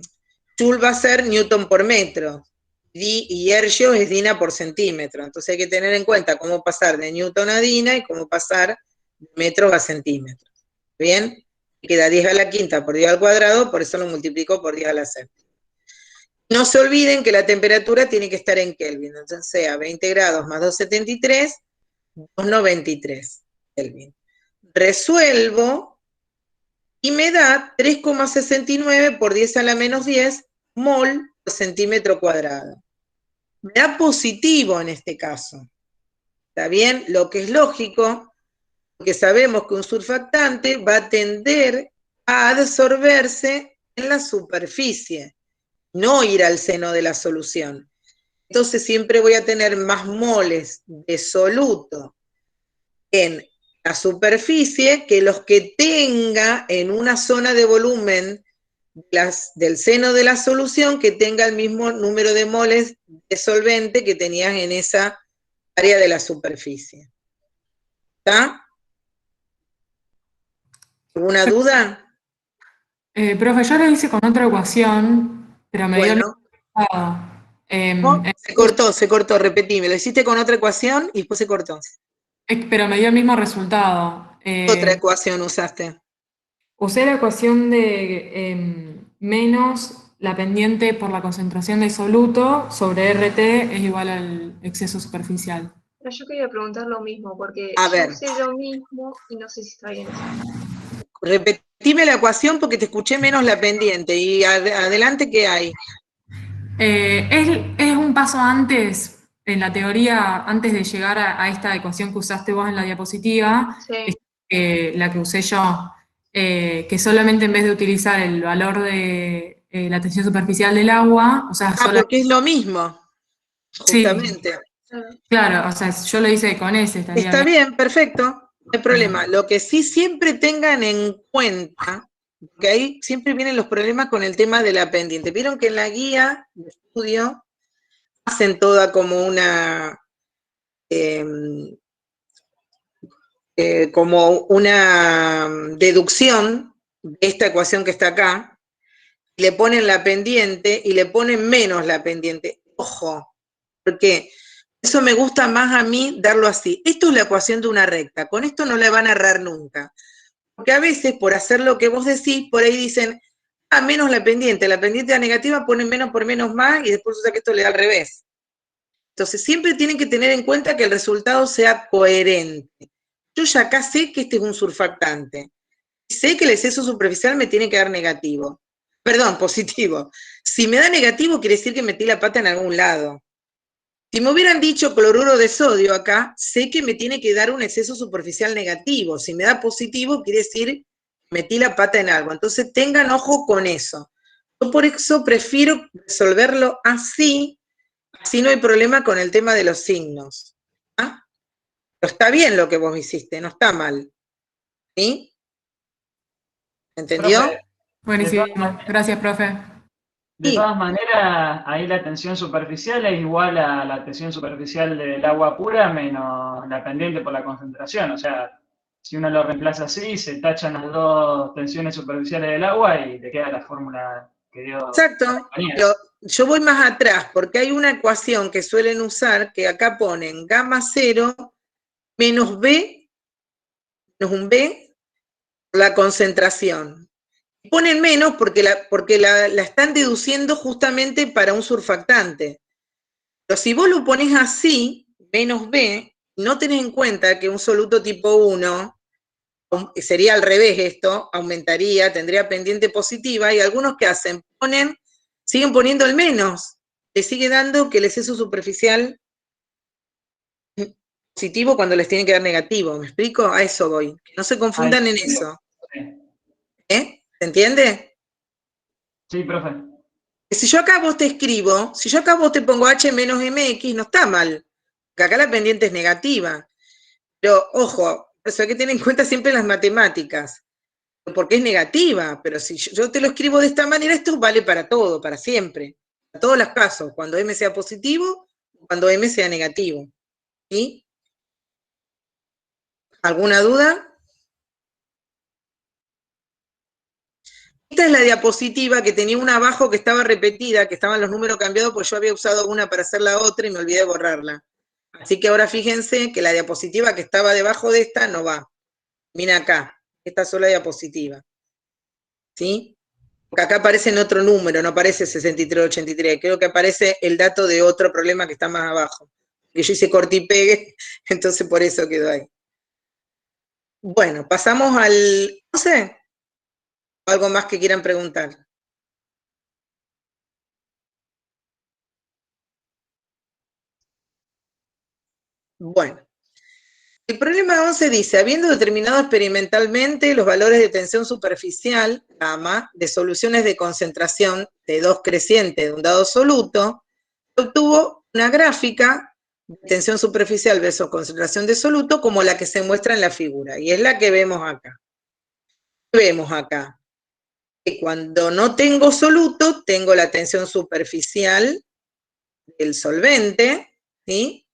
joule va a ser newton por metro, y hercio es DINA por centímetro. Entonces hay que tener en cuenta cómo pasar de newton a DINA y cómo pasar de metros a centímetros. ¿Bien? Queda 10 a la quinta por 10 al cuadrado, por eso lo multiplico por 10 a la séptima. No se olviden que la temperatura tiene que estar en Kelvin, entonces sea 20 grados más 273, 293 Kelvin. Resuelvo y me da 3,69 por 10 a la menos 10 mol por centímetro cuadrado. Me da positivo en este caso. ¿Está bien? Lo que es lógico, porque sabemos que un surfactante va a tender a adsorberse en la superficie, no ir al seno de la solución. Entonces siempre voy a tener más moles de soluto en la superficie que los que tenga en una zona de volumen del seno de la solución que tenga el mismo número de moles de solvente que tenías en esa área de la superficie. ¿Está? ¿Alguna duda? Profe, yo lo hice con otra ecuación, pero me dio el Bueno, mismo resultado. no, se cortó, repetime. Lo hiciste con otra ecuación y después se cortó. Pero me dio el mismo resultado. Otra ecuación usaste. Usé la ecuación de menos la pendiente por la concentración de soluto sobre RT es igual al exceso superficial. Pero yo quería preguntar lo mismo, porque A yo ver. sé lo mismo y no sé si está bien. Repetime la ecuación porque te escuché menos la pendiente. Y adelante, ¿qué hay? Es un paso antes, en la teoría, antes de llegar a esta ecuación que usaste vos en la diapositiva, Sí. la que usé yo, que solamente en vez de utilizar el valor de la tensión superficial del agua, o sea, Porque es lo mismo, sí, justamente. claro, o sea, yo lo hice con ese, estaría Está bien. bien, perfecto, no hay problema. Lo que sí siempre tengan en cuenta, que ahí siempre vienen los problemas con el tema de la pendiente. Vieron que en la guía de estudio hacen toda como una deducción de esta ecuación que está acá, le ponen la pendiente y le ponen menos la pendiente. Ojo, porque eso me gusta más a mí darlo así. Esto es la ecuación de una recta, con esto no la van a errar nunca. Porque a veces, por hacer lo que vos decís, por ahí dicen, menos la pendiente da negativa, ponen menos por menos más, y después usa que esto le da al revés. Entonces, siempre tienen que tener en cuenta que el resultado sea coherente. Yo ya acá sé que este es un surfactante. Sé que el exceso superficial me tiene que dar negativo. Perdón, positivo. Si me da negativo, quiere decir que metí la pata en algún lado. Si me hubieran dicho cloruro de sodio acá, sé que me tiene que dar un exceso superficial negativo. Si me da positivo, quiere decir que metí la pata en algo. Entonces tengan ojo con eso. Yo por eso prefiero resolverlo así no hay problema con el tema de los signos. ¿Ah? Pero está bien lo que vos hiciste, no está mal. ¿Sí? ¿Entendió? Profe, buenísimo, gracias, profe. De todas maneras, ahí la tensión superficial es igual a la tensión superficial del agua pura menos la pendiente por la concentración. O sea, si uno lo reemplaza así, se tachan las dos tensiones superficiales del agua y le queda la fórmula que dio. Exacto. Pero yo voy más atrás porque hay una ecuación que suelen usar que acá ponen gamma 0 menos B, menos un B, la concentración. Ponen menos porque la están deduciendo justamente para un surfactante. Pero si vos lo pones así, menos B, no tenés en cuenta que un soluto tipo 1, sería al revés esto, aumentaría, tendría pendiente positiva, y algunos que hacen, siguen poniendo el menos, le sigue dando que el exceso superficial positivo cuando les tiene que dar negativo, ¿me explico? A eso voy, que no se confundan en eso. ¿Se entiende? Sí, profe. Si yo acá vos te escribo, si yo acá vos te pongo H menos MX, no está mal, porque acá la pendiente es negativa. Pero, ojo, eso hay que tener en cuenta siempre las matemáticas, porque es negativa, pero si yo te lo escribo de esta manera, esto vale para todo, para siempre, para todos los casos, cuando M sea positivo, cuando M sea negativo. ¿Sí? ¿Alguna duda? Esta es la diapositiva que tenía una abajo que estaba repetida, que estaban los números cambiados, pues yo había usado una para hacer la otra y me olvidé de borrarla. Así que ahora fíjense que la diapositiva que estaba debajo de esta no va. Mira acá, esta sola diapositiva. ¿Sí? Porque acá aparece en otro número, no aparece 6383. Creo que aparece el dato de otro problema que está más abajo. Que yo hice corte y pegue, entonces por eso quedó ahí. Bueno, pasamos al 11. ¿Algo más que quieran preguntar? Bueno. El problema 11 dice, habiendo determinado experimentalmente los valores de tensión superficial, gamma, de soluciones de concentración de 2 creciente de un dado soluto, se obtuvo una gráfica de tensión superficial versus concentración de soluto como la que se muestra en la figura, y es la que vemos acá. Vemos acá que cuando no tengo soluto, tengo la tensión superficial del solvente, ¿sí?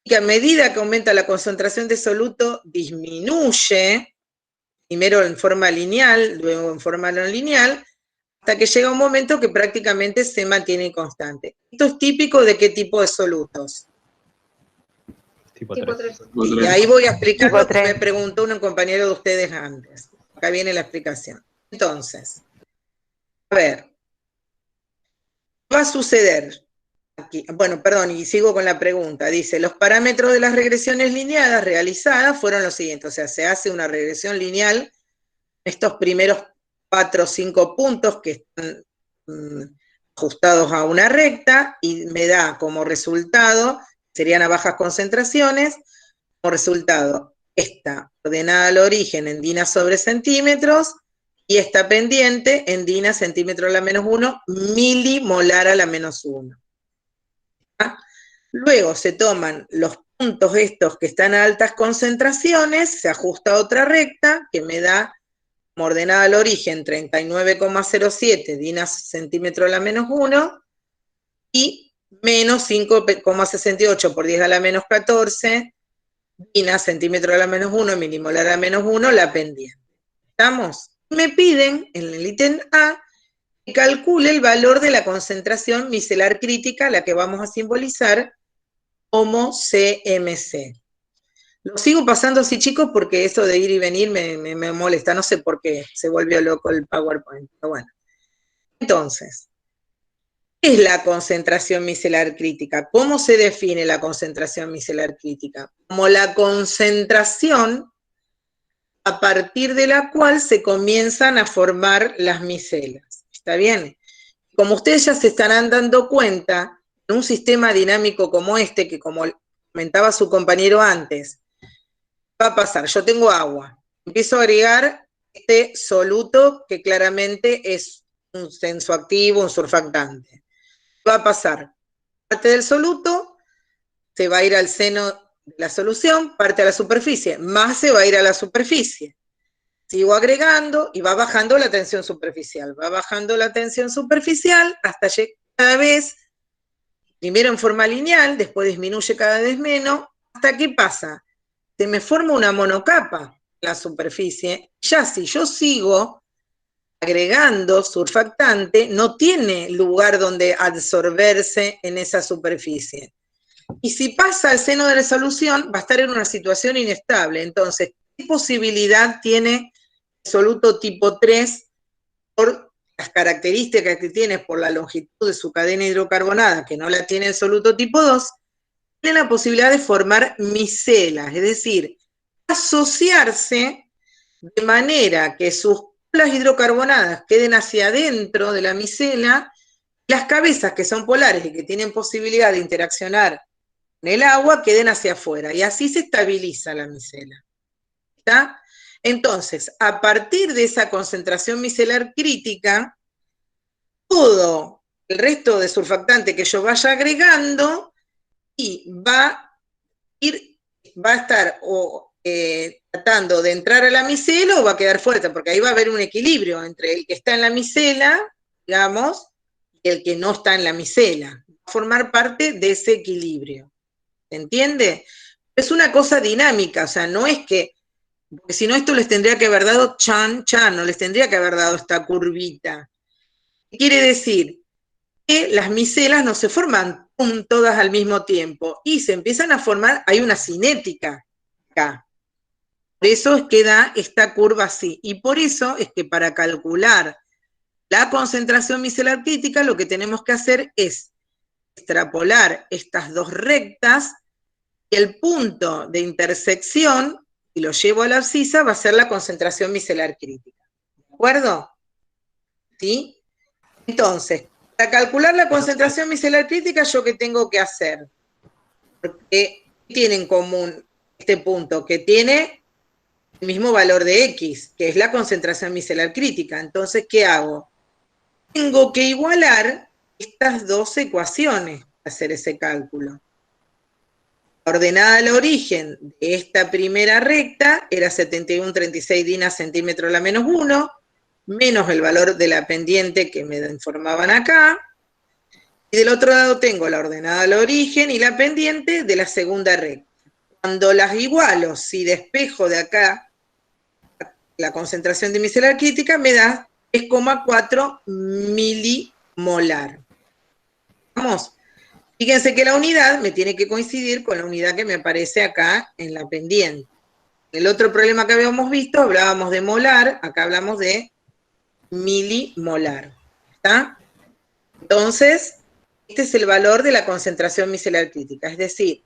Y que a medida que aumenta la concentración de soluto, disminuye, primero en forma lineal, luego en forma no lineal, hasta que llega un momento que prácticamente se mantiene constante. Esto es típico de qué tipo de solutos. Tipo 3. Y ahí voy a explicar lo que me preguntó un compañero de ustedes antes. Acá viene la explicación. Entonces, a ver, ¿qué va a suceder? Aquí, bueno, perdón, y sigo con la pregunta. Dice, los parámetros de las regresiones lineadas realizadas fueron los siguientes. O sea, se hace una regresión lineal estos primeros 4 o 5 puntos que están ajustados a una recta y me da como resultado, serían a bajas concentraciones, como resultado esta ordenada al origen en DINA sobre centímetros y esta pendiente en DINA centímetro a la menos 1, milimolar a la menos 1. ¿Ah? Luego se toman los puntos estos que están a altas concentraciones, se ajusta a otra recta que me da como ordenada al origen 39,07 DINA centímetro a la menos 1 y menos 5,68 por 10 a la menos 14 DINA centímetro a la menos 1, milimolar a la menos 1, la pendiente. ¿Estamos? Me piden en el ítem A que calcule el valor de la concentración micelar crítica, la que vamos a simbolizar como CMC. Lo sigo pasando así, chicos, porque eso de ir y venir me molesta. No sé por qué se volvió loco el PowerPoint, pero bueno. Entonces, ¿qué es la concentración micelar crítica? ¿Cómo se define la concentración micelar crítica? Como la concentración a partir de la cual se comienzan a formar las micelas. ¿Está bien? Como ustedes ya se estarán dando cuenta, en un sistema dinámico como este, que como comentaba su compañero antes, va a pasar, yo tengo agua, empiezo a agregar este soluto que claramente es un tensoactivo, un surfactante. Va a pasar, parte del soluto se va a ir al seno de la solución, parte a la superficie, más se va a ir a la superficie. Sigo agregando y va bajando la tensión superficial, va bajando la tensión superficial hasta llegar cada vez, primero en forma lineal, después disminuye cada vez menos, hasta que pasa, se me forma una monocapa en la superficie, ya si yo sigo agregando surfactante, no tiene lugar donde absorberse en esa superficie. Y si pasa al seno de la solución, va a estar en una situación inestable. Entonces, ¿qué posibilidad tiene el soluto tipo 3 por las características que tiene, por la longitud de su cadena hidrocarbonada, que no la tiene el soluto tipo 2? Tiene la posibilidad de formar micelas, es decir, asociarse de manera que sus cúpulas hidrocarbonadas queden hacia adentro de la micela, las cabezas que son polares y que tienen posibilidad de interaccionar en el agua queden hacia afuera, y así se estabiliza la micela. ¿Está? Entonces, a partir de esa concentración micelar crítica, todo el resto de surfactante que yo vaya agregando y va a estar tratando de entrar a la micela o va a quedar fuerte, porque ahí va a haber un equilibrio entre el que está en la micela, digamos, y el que no está en la micela. Va a formar parte de ese equilibrio. ¿Se entiende? Es una cosa dinámica, o sea, no es que, porque si no esto les tendría que haber dado chan, no les tendría que haber dado esta curvita. ¿Qué quiere decir? Que las micelas no se forman todas al mismo tiempo y se empiezan a formar, hay una cinética acá. Por eso es que da esta curva así. Y por eso es que para calcular la concentración micelar crítica lo que tenemos que hacer es extrapolar estas dos rectas y el punto de intersección, y lo llevo a la abscisa, va a ser la concentración micelar crítica. ¿De acuerdo? ¿Sí? Entonces, para calcular la concentración micelar crítica, ¿yo qué tengo que hacer? Porque tiene en común este punto, que tiene el mismo valor de X, que es la concentración micelar crítica. Entonces, ¿qué hago? Tengo que igualar estas dos ecuaciones para hacer ese cálculo. Ordenada al origen de esta primera recta era 71,36 DINA centímetro a la menos 1, menos el valor de la pendiente que me informaban acá, y del otro lado tengo la ordenada al origen y la pendiente de la segunda recta. Cuando las igualo, si despejo de acá la concentración de micelar crítica, me da 3,4 milimolar. Vamos. Fíjense que la unidad me tiene que coincidir con la unidad que me aparece acá en la pendiente. El otro problema que habíamos visto, hablábamos de molar, acá hablamos de milimolar. ¿Está? Entonces, este es el valor de la concentración micelar crítica, es decir,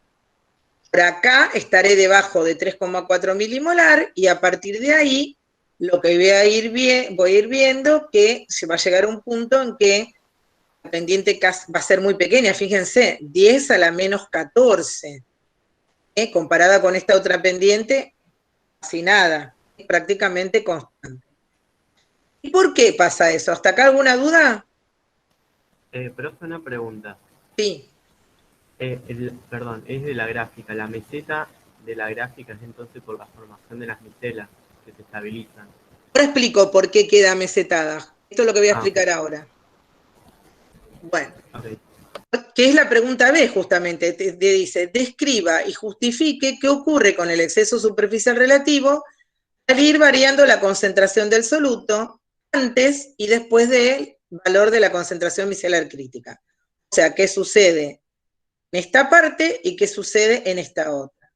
por acá estaré debajo de 3,4 milimolar y a partir de ahí lo que voy a ir viendo que se va a llegar a un punto en que la pendiente va a ser muy pequeña, fíjense, 10 a la menos 14, comparada con esta otra pendiente, casi nada, prácticamente constante. ¿Y por qué pasa eso? ¿Hasta acá alguna duda? Profe, una pregunta. Sí. Perdón, es de la gráfica. La meseta de la gráfica es entonces por la formación de las micelas que se estabilizan. Ahora explico por qué queda mesetada. Esto es lo que voy a explicar ahora. Bueno, que es la pregunta B justamente, dice, describa y justifique qué ocurre con el exceso superficial relativo al ir variando la concentración del soluto antes y después del valor de la concentración micelar crítica. O sea, qué sucede en esta parte y qué sucede en esta otra.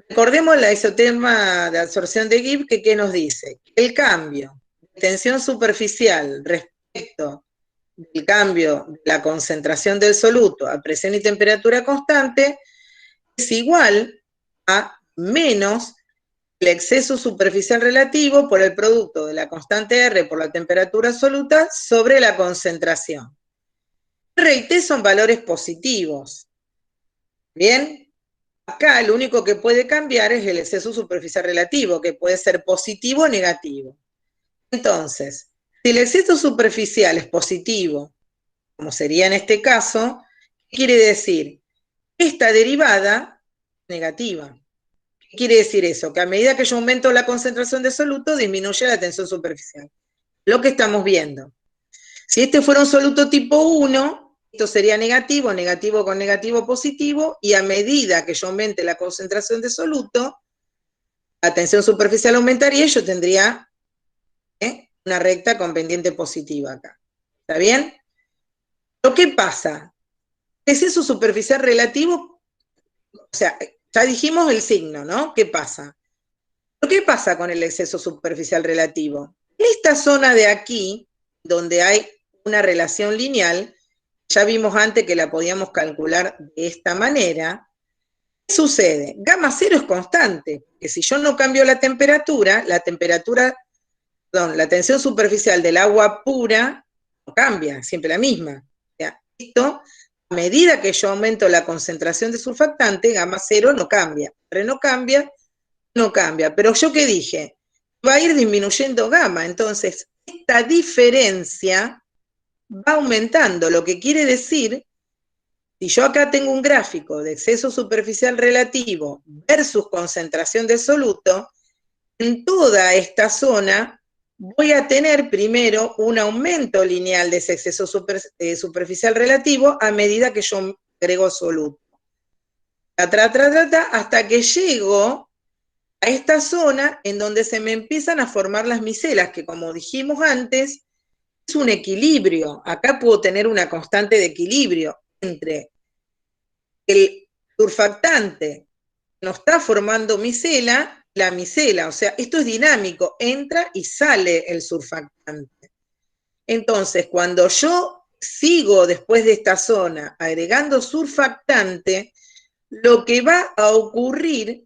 Recordemos la isoterma de absorción de Gibbs, que ¿qué nos dice? El cambio de tensión superficial respecto del cambio de la concentración del soluto a presión y temperatura constante es igual a menos el exceso superficial relativo por el producto de la constante R por la temperatura absoluta sobre la concentración. R y T son valores positivos. ¿Bien? Acá lo único que puede cambiar es el exceso superficial relativo, que puede ser positivo o negativo. Entonces, si el exceso superficial es positivo, como sería en este caso, ¿qué quiere decir? Esta derivada es negativa. ¿Qué quiere decir eso? Que a medida que yo aumento la concentración de soluto, disminuye la tensión superficial. Lo que estamos viendo. Si este fuera un soluto tipo 1, esto sería negativo, negativo con negativo positivo, y a medida que yo aumente la concentración de soluto, la tensión superficial aumentaría y yo tendría una recta con pendiente positiva acá. ¿Está bien? ¿Pero qué pasa? Exceso superficial relativo, o sea, ya dijimos el signo, ¿no? ¿Qué pasa? ¿Pero qué pasa con el exceso superficial relativo? En esta zona de aquí, donde hay una relación lineal, ya vimos antes que la podíamos calcular de esta manera, ¿qué sucede? Gamma cero es constante, que si yo no cambio la temperatura, la tensión superficial del agua pura no cambia, siempre la misma. O sea, esto, a medida que yo aumento la concentración de surfactante, gamma cero no cambia. Pero no cambia. Pero yo ¿qué dije? Va a ir disminuyendo gamma, entonces esta diferencia va aumentando, lo que quiere decir, si yo acá tengo un gráfico de exceso superficial relativo versus concentración de soluto, en toda esta zona voy a tener primero un aumento lineal de ese exceso superficial relativo a medida que yo agrego soluto. Hasta que llego a esta zona en donde se me empiezan a formar las micelas, que como dijimos antes, es un equilibrio. Acá puedo tener una constante de equilibrio entre el surfactante que nos está formando micela, la micela. O sea, esto es dinámico, entra y sale el surfactante. Entonces, cuando yo sigo después de esta zona agregando surfactante, lo que va a ocurrir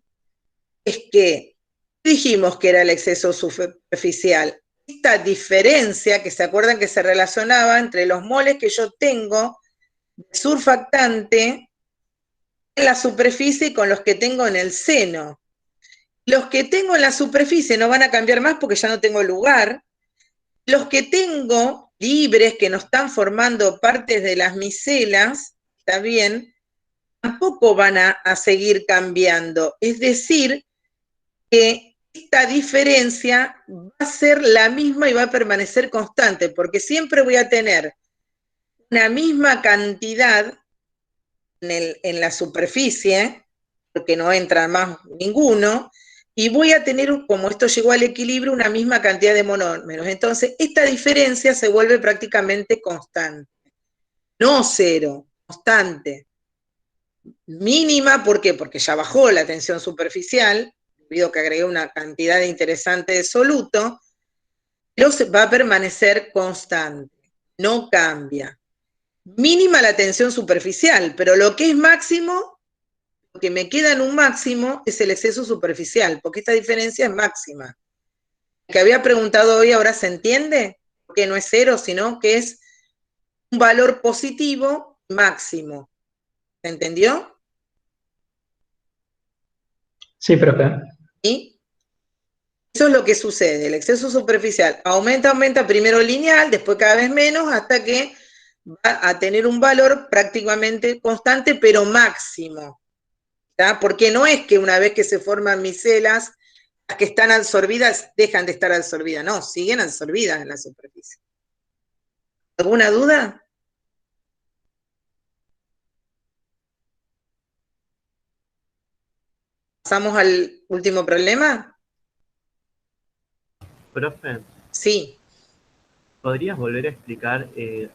es que dijimos que era el exceso superficial. Esta diferencia, que se acuerdan que se relacionaba entre los moles que yo tengo de surfactante en la superficie con los que tengo en el seno. Los que tengo en la superficie no van a cambiar más porque ya no tengo lugar. Los que tengo libres, que no están formando partes de las micelas, ¿está bien?, tampoco van a seguir cambiando. Es decir, que esta diferencia va a ser la misma y va a permanecer constante, porque siempre voy a tener una misma cantidad en la superficie, porque no entra más ninguno, y voy a tener, como esto llegó al equilibrio, una misma cantidad de monómeros. Entonces, esta diferencia se vuelve prácticamente constante. No cero, constante. Mínima, ¿por qué? Porque ya bajó la tensión superficial, debido a que agregué una cantidad interesante de soluto, pero va a permanecer constante, no cambia. Mínima la tensión superficial, pero lo que es máximo, lo que me queda en un máximo es el exceso superficial, porque esta diferencia es máxima. que había preguntado hoy ahora se entiende, que no es 0, sino que es un valor positivo máximo. ¿Se entendió? Sí, profe. ¿Sí? Eso es lo que sucede, el exceso superficial aumenta, primero lineal, después cada vez menos, hasta que va a tener un valor prácticamente constante, pero máximo. ¿Tá? Porque no es que una vez que se forman micelas, las que están absorbidas dejan de estar absorbidas, no, siguen absorbidas en la superficie. ¿Alguna duda? ¿Pasamos al último problema? Profe, Sí. ¿podrías volver a explicar,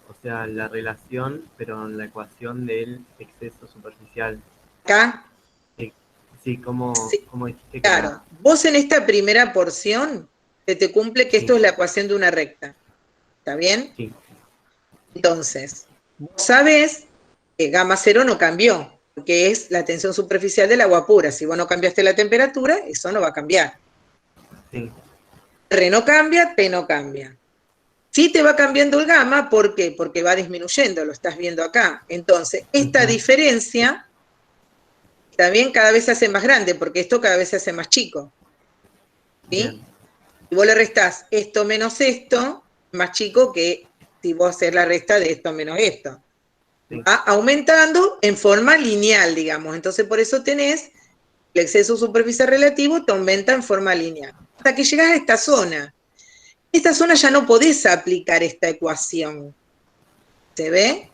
o sea, la relación, pero en la ecuación del exceso superficial? ¿Acá? Sí, ¿cómo dijiste que Claro, era? vos en esta primera porción se te cumple que esto es la ecuación de una recta. ¿Está bien? Sí. Entonces, vos sabés que gamma 0 no cambió, porque es la tensión superficial del agua pura. Si vos no cambiaste la temperatura, eso no va a cambiar. Sí. R no cambia, T no cambia. Sí te va cambiando el gamma, ¿por qué? Porque va disminuyendo, lo estás viendo acá. Entonces, esta diferencia, también cada vez se hace más grande, porque esto cada vez se hace más chico. ¿Sí? Si vos le restás esto menos esto, más chico que si vos haces la resta de esto menos esto. Va aumentando en forma lineal, digamos. Entonces, por eso tenés el exceso superficial relativo, te aumenta en forma lineal. Hasta que llegas a esta zona. En esta zona ya no podés aplicar esta ecuación. ¿Se ve?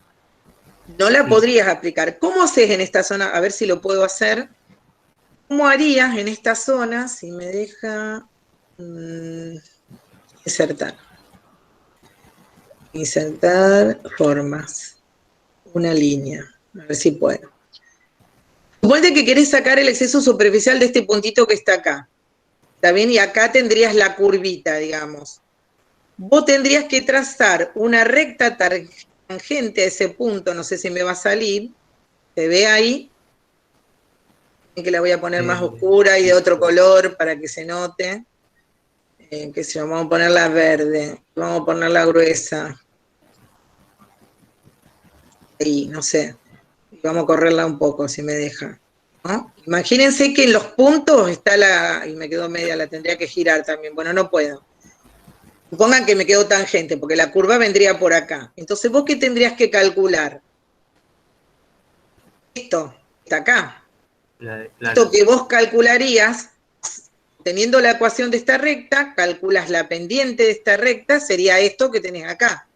No la podrías aplicar. ¿Cómo haces en esta zona? A ver si lo puedo hacer. ¿Cómo harías en esta zona si me deja insertar? Insertar formas. Una línea. A ver si puedo. Suponte que querés sacar el exceso superficial de este puntito que está acá. ¿Está bien? Y acá tendrías la curvita, digamos. Vos tendrías que trazar una recta tangente a ese punto, no sé si me va a salir. ¿Se ve ahí? Que la voy a poner más oscura y de otro color para que se note. Qué sé yo, vamos a ponerla verde. Vamos a ponerla gruesa. Ahí, no sé. Vamos a correrla un poco, si me deja. ¿No? Imagínense que en los puntos está la... Y me quedó media, la tendría que girar también. Bueno, no puedo. Supongan que me quedó tangente, porque la curva vendría por acá. Entonces, ¿vos qué tendrías que calcular? Esto, está acá. Claro. Esto que vos calcularías, teniendo la ecuación de esta recta, calculas la pendiente de esta recta, sería esto que tenés acá,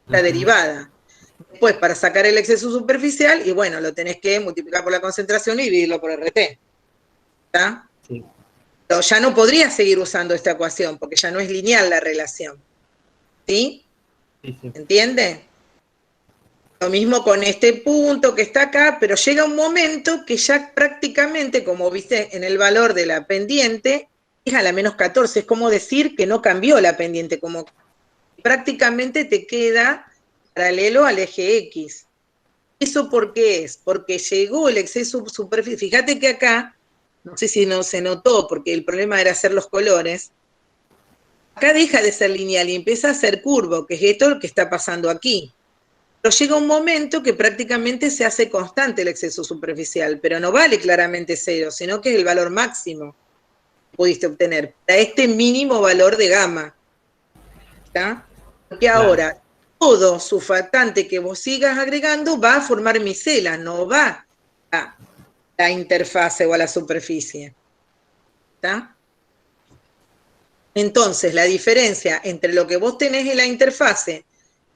la derivada. Después, para sacar el exceso superficial, y bueno, lo tenés que multiplicar por la concentración y dividirlo por RT. ¿Está? Sí. Pero ya no podrías seguir usando esta ecuación, porque ya no es lineal la relación. ¿Sí? Sí, sí. ¿Entiende? Lo mismo con este punto que está acá, pero llega un momento que ya prácticamente, como viste en el valor de la pendiente, es a la menos 14. Es como decir que no cambió la pendiente, como prácticamente te queda paralelo al eje X. ¿Eso por qué es? Porque llegó el exceso superficial. Fíjate que acá, no sé si no se notó, porque el problema era hacer los colores, acá deja de ser lineal y empieza a ser curvo, que es esto lo que está pasando aquí. Pero llega un momento que prácticamente se hace constante el exceso superficial, pero no vale claramente 0, sino que es el valor máximo que pudiste obtener para este mínimo valor de gamma. ¿Está? Porque ahora todo surfactante que vos sigas agregando va a formar micelas, no va a la interfase o a la superficie. ¿Está? Entonces, la diferencia entre lo que vos tenés en la interfase,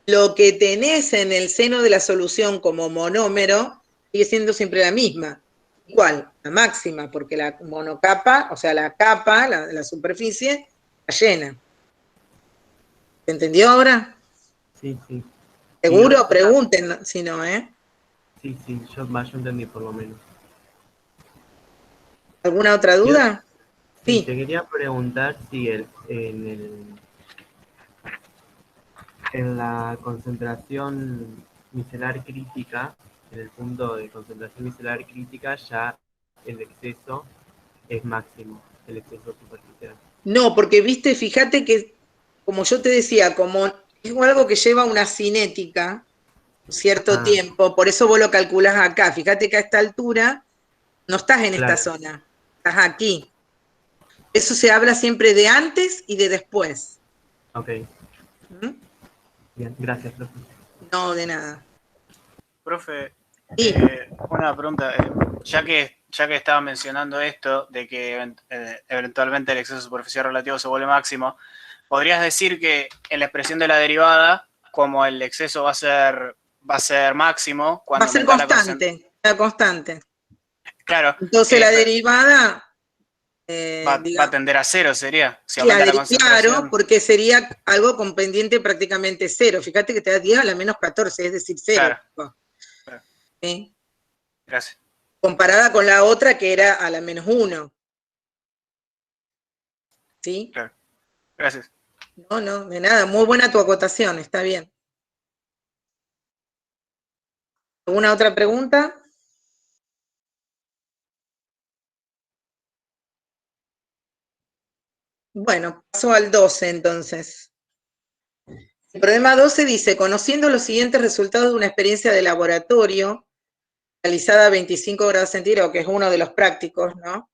lo que tenés en el seno de la solución como monómero, sigue siendo siempre la misma. ¿Cuál? La máxima, porque la monocapa, o sea, la capa, la superficie, está llena. ¿Se entendió ahora? Sí, sí. Seguro, pregunten si no, ¿eh? Sí, sí, yo entendí por lo menos. ¿Alguna otra duda? Sí, te quería preguntar si en la concentración micelar crítica, en el punto de concentración micelar crítica, ya el exceso es máximo. el exceso superficial. No, porque viste, fíjate que, como yo te decía, como es algo que lleva una cinética, un cierto tiempo, por eso vos lo calculás acá. Fíjate que a esta altura no estás en esta zona, estás aquí. Eso se habla siempre de antes y de después. Ok. Bien, gracias, profe. No, de nada. Profe, Sí. una pregunta. Ya que estaba mencionando esto, de que eventualmente el exceso superficial relativo se vuelve máximo, ¿podrías decir que en la expresión de la derivada, como el exceso va a ser máximo, cuando Va a ser constante, constante. Claro. Entonces la derivada... va a tender a cero, sería. Si claro, aumenta la concentración. claro, porque sería algo con pendiente prácticamente cero. Fíjate que te da 10 a la menos 14, es decir, cero. Claro. ¿Sí? Gracias. Comparada con la otra que era a la menos 1. ¿Sí? Claro. Gracias. No, de nada. Muy buena tu acotación, está bien. ¿Alguna otra pregunta? Bueno, paso al 12 entonces. El problema 12 dice, conociendo los siguientes resultados de una experiencia de laboratorio realizada a 25 grados centígrados, que es uno de los prácticos, ¿no?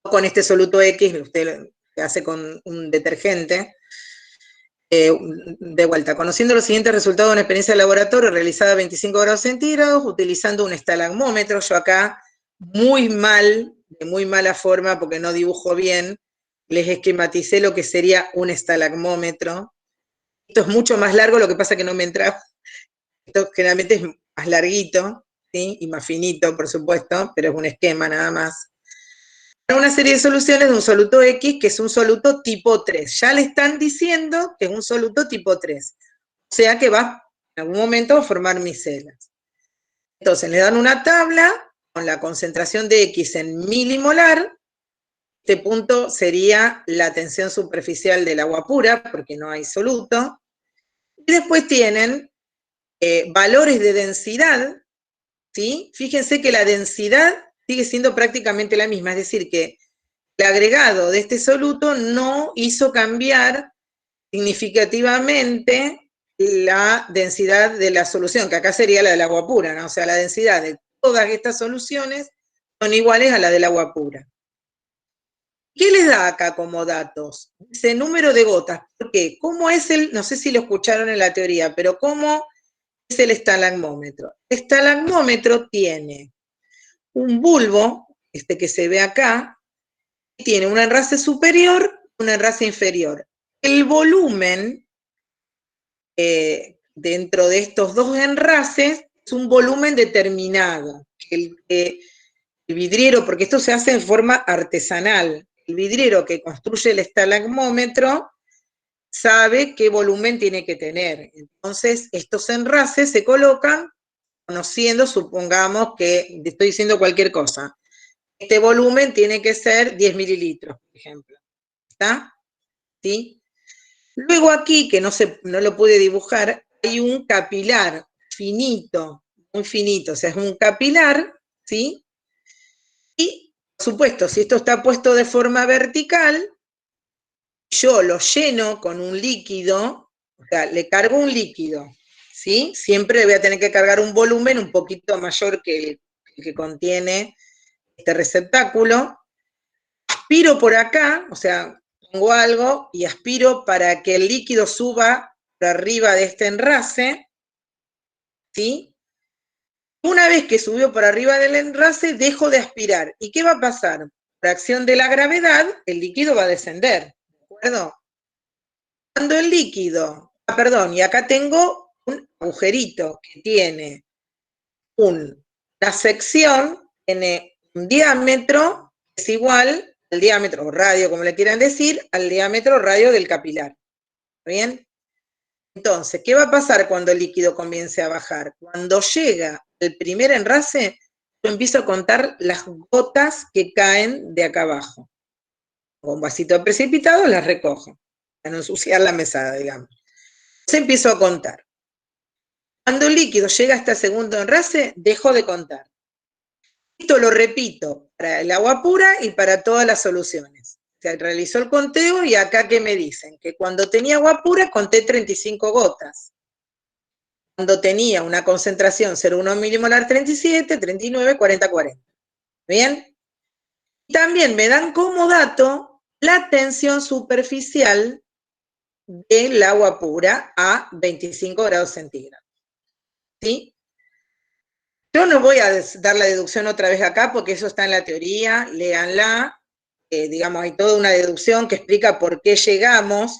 Con este soluto X, usted lo hace con un detergente. De vuelta, conociendo los siguientes resultados de una experiencia de laboratorio realizada a 25 grados centígrados, utilizando un estalagmómetro, yo acá muy mal, de muy mala forma, porque no dibujo bien, les esquematicé lo que sería un estalagmómetro. Esto es mucho más largo, lo que pasa que no me entra. Esto generalmente es más larguito, ¿sí? Y más finito, por supuesto, pero es un esquema nada más. Una serie de soluciones de un soluto X, que es un soluto tipo 3. Ya le están diciendo que es un soluto tipo 3. O sea que va en algún momento a formar micelas. Entonces le dan una tabla con la concentración de X en milimolar. Este punto sería la tensión superficial del agua pura, porque no hay soluto. Y después tienen valores de densidad, ¿sí? Fíjense que la densidad sigue siendo prácticamente la misma, es decir, que el agregado de este soluto no hizo cambiar significativamente la densidad de la solución, que acá sería la del agua pura, ¿no? O sea, la densidad de todas estas soluciones son iguales a la del agua pura. ¿Qué les da acá como datos? Ese número de gotas. ¿Por qué? ¿Cómo es no sé si lo escucharon en la teoría, pero cómo es el estalagmómetro? El estalagmómetro tiene un bulbo, este que se ve acá, y tiene un enrase superior, un enrase inferior. El volumen dentro de estos dos enrases es un volumen determinado. El vidriero, porque esto se hace en forma artesanal, el vidriero que construye el estalagmómetro sabe qué volumen tiene que tener. Entonces, estos enrases se colocan conociendo, supongamos que estoy diciendo cualquier cosa. Este volumen tiene que ser 10 mililitros, por ejemplo. ¿Está? ¿Sí? Luego aquí, que no lo pude dibujar, hay un capilar finito, muy finito, o sea, es un capilar, ¿sí? Y, por supuesto, si esto está puesto de forma vertical, yo lo lleno con un líquido, o sea, le cargo un líquido, ¿sí? Siempre voy a tener que cargar un volumen un poquito mayor que el que contiene este receptáculo. Aspiro por acá, o sea, pongo algo y aspiro para que el líquido suba por arriba de este enrase, ¿sí? Una vez que subió por arriba del enrase, dejo de aspirar. ¿Y qué va a pasar? Por acción de la gravedad, el líquido va a descender, ¿de acuerdo? Cuando el líquido, y acá tengo un agujerito que tiene una sección, tiene un diámetro, es igual al diámetro, o radio, como le quieran decir, al diámetro radio del capilar. ¿Bien? Entonces, ¿qué va a pasar cuando el líquido comience a bajar? Cuando llega el primer enrase, yo empiezo a contar las gotas que caen de acá abajo. Con un vasito de precipitado las recojo, para no ensuciar la mesada, digamos. Entonces empiezo a contar. Cuando el líquido llega a este segundo enrase, dejo de contar. Esto lo repito para el agua pura y para todas las soluciones. se realizó el conteo y acá ¿qué me dicen? Que cuando tenía agua pura conté 35 gotas. Cuando tenía una concentración 0,1 milimolar 37, 39, 40, 40. ¿Bien? También me dan como dato la tensión superficial del agua pura a 25 grados centígrados. ¿Sí? Yo no voy a dar la deducción otra vez acá porque eso está en la teoría, léanla. Digamos, hay toda una deducción que explica por qué llegamos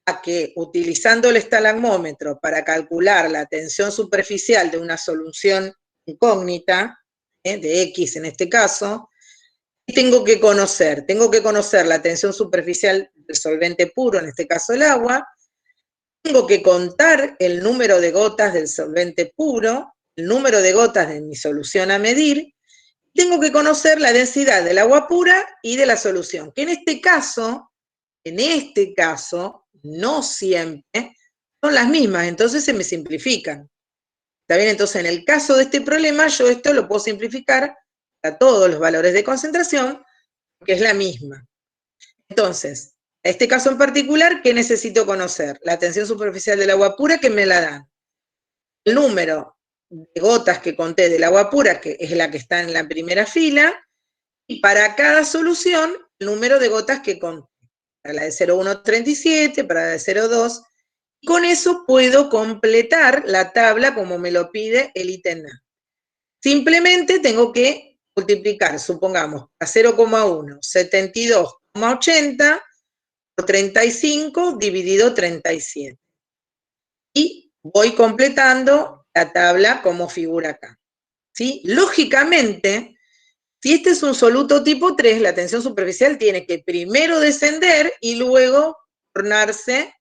a que utilizando el estalagmómetro para calcular la tensión superficial de una solución incógnita, de X en este caso, tengo que conocer la tensión superficial del solvente puro, en este caso el agua, tengo que contar el número de gotas del solvente puro, el número de gotas de mi solución a medir, tengo que conocer la densidad del agua pura y de la solución, que en este caso, no siempre son las mismas, entonces se me simplifican. ¿Está bien? Entonces, en el caso de este problema, yo esto lo puedo simplificar a todos los valores de concentración, que es la misma. Entonces, en este caso en particular, ¿qué necesito conocer? La tensión superficial del agua pura, que me la dan. El número de gotas que conté del agua pura, que es la que está en la primera fila, y para cada solución, el número de gotas que conté. Para la de 0,137, para la de 0,2, y con eso puedo completar la tabla como me lo pide el ítem A. Simplemente tengo que multiplicar, supongamos, a 0,1, 72,80 por 35 dividido 37. Y voy completando la tabla como figura acá. ¿Sí? Lógicamente, si este es un soluto tipo 3, la tensión superficial tiene que primero descender y luego tornarse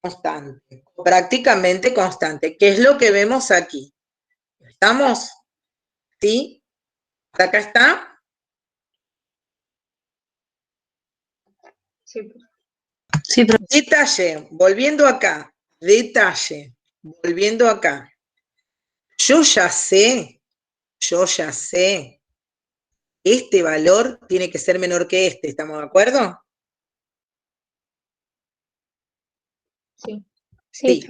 constante, prácticamente constante, que es lo que vemos aquí. ¿Estamos? ¿Sí? ¿Acá está? Sí. Sí, pero... Detalle, volviendo acá. Yo ya sé, este valor tiene que ser menor que este, ¿estamos de acuerdo? Sí. Sí.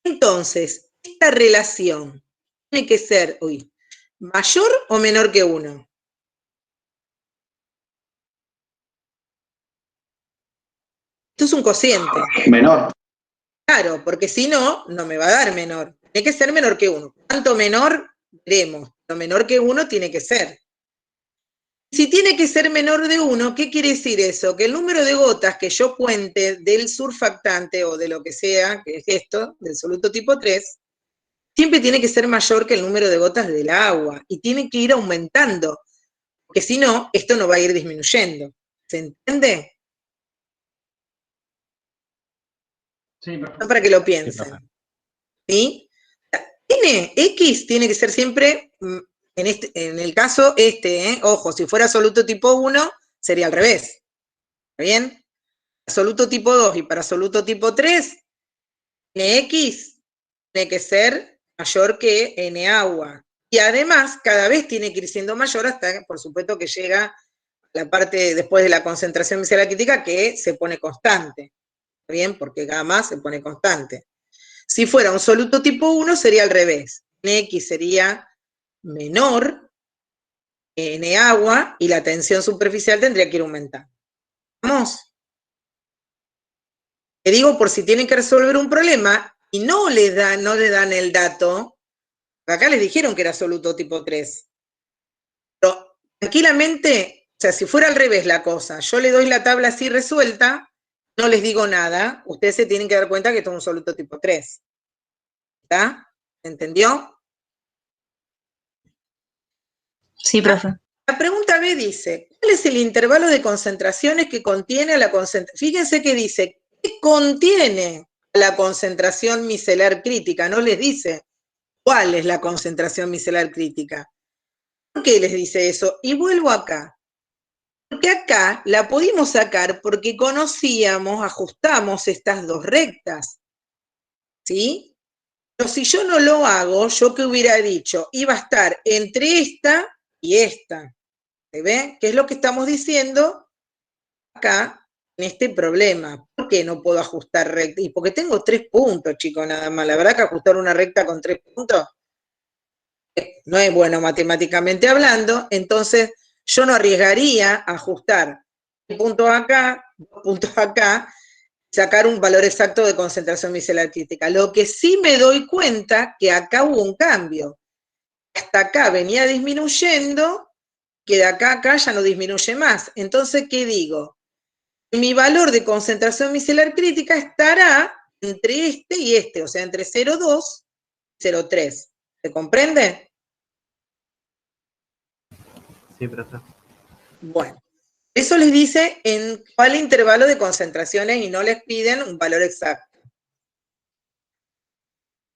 Entonces, esta relación tiene que ser, ¿mayor o menor que 1? Esto es un cociente. Menor. Claro, porque si no, no me va a dar menor. Tiene que ser menor que 1. ¿Cuánto menor? Veremos. Lo menor que 1 tiene que ser. Si tiene que ser menor de 1, ¿qué quiere decir eso? Que el número de gotas que yo cuente del surfactante o de lo que sea, que es esto, del soluto tipo 3, siempre tiene que ser mayor que el número de gotas del agua y tiene que ir aumentando, porque si no, esto no va a ir disminuyendo. ¿Se entiende? Sí, No, para que lo piensen. ¿Sí? X tiene que ser siempre, en el caso ojo, si fuera soluto tipo 1, sería al revés. ¿Está bien? Para soluto tipo 2 y para soluto tipo 3, Nx tiene que ser mayor que N agua. Y además, cada vez tiene que ir siendo mayor hasta, por supuesto, que llega a la parte después de la concentración micelar crítica que se pone constante. ¿Está bien? Porque gamma se pone constante. Si fuera un soluto tipo 1, sería al revés. Nx sería menor que N agua y la tensión superficial tendría que ir aumentando. ¿Vamos? Te digo por si tienen que resolver un problema y no le dan el dato. Acá les dijeron que era soluto tipo 3. Pero tranquilamente, o sea, si fuera al revés la cosa, yo le doy la tabla así resuelta, no les digo nada, ustedes se tienen que dar cuenta que esto es un soluto tipo 3. ¿Está? ¿Entendió? Sí, profe. La pregunta B dice, ¿cuál es el intervalo de concentraciones que contiene la concentración? Fíjense que dice, ¿qué contiene la concentración micelar crítica? No les dice cuál es la concentración micelar crítica. ¿Por qué les dice eso? Y vuelvo acá. Porque acá la pudimos sacar porque conocíamos, ajustamos estas dos rectas. ¿Sí? Pero si yo no lo hago, ¿yo qué hubiera dicho? Iba a estar entre esta y esta. ¿Se ve? ¿Qué es lo que estamos diciendo? acá en este problema. ¿Por qué no puedo ajustar recta? Y porque tengo 3 puntos, chicos, nada más. La verdad que ajustar una recta con 3 puntos no es bueno matemáticamente hablando, entonces yo no arriesgaría a ajustar 3 puntos acá, 2 puntos acá, sacar un valor exacto de concentración micelar crítica. Lo que sí me doy cuenta que acá hubo un cambio. Hasta acá venía disminuyendo, que de acá a acá ya no disminuye más. Entonces, ¿qué digo? Mi valor de concentración micelar crítica estará entre este y este, o sea, entre 0,2 y 0,3. ¿Se comprende? Sí, profe. Bueno, eso les dice en cuál intervalo de concentraciones y no les piden un valor exacto.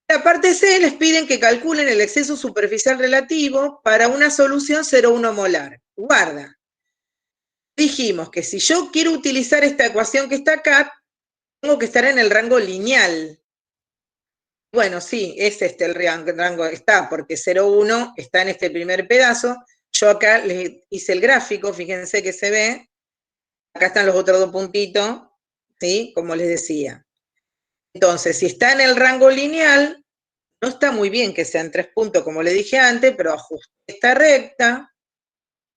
En la parte C les piden que calculen el exceso superficial relativo para una solución 0,1 molar. Guarda. Dijimos que si yo quiero utilizar esta ecuación que está acá, tengo que estar en el rango lineal. Bueno, sí, es este el rango, está, porque 0,1 está en este primer pedazo. Yo acá les hice el gráfico, fíjense que se ve. Acá están los otros 2 puntitos, ¿sí? Como les decía. Entonces, si está en el rango lineal, no está muy bien que sean 3 puntos, como le dije antes, pero ajuste esta recta,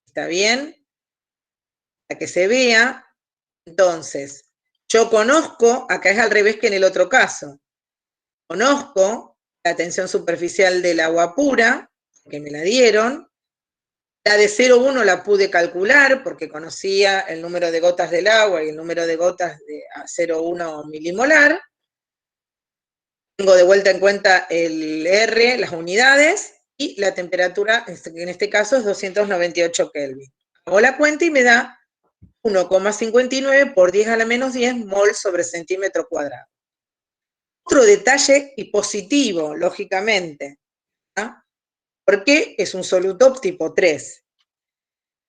¿está bien? Para que se vea. Entonces, yo conozco, acá es al revés que en el otro caso, conozco la tensión superficial del agua pura, que me la dieron. La de 0,1 la pude calcular porque conocía el número de gotas del agua y el número de gotas de 0,1 milimolar. Tengo de vuelta en cuenta el R, las unidades, y la temperatura, en este caso es 298 Kelvin. Hago la cuenta y me da 1,59 por 10 a la menos 10 mol sobre centímetro cuadrado. Otro detalle y positivo, lógicamente, ¿ah? Porque es un soluto tipo 3.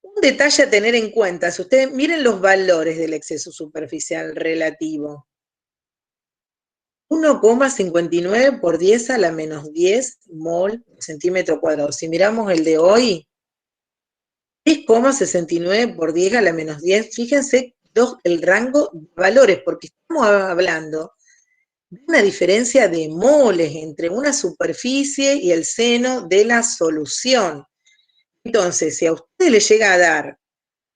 Un detalle a tener en cuenta, si ustedes miren los valores del exceso superficial relativo. 1,59 por 10 a la menos 10 mol por centímetro cuadrado. Si miramos el de hoy, 10,69 por 10 a la menos 10. Fíjense el rango de valores, porque estamos hablando de una diferencia de moles entre una superficie y el seno de la solución. Entonces, si a usted le llega a dar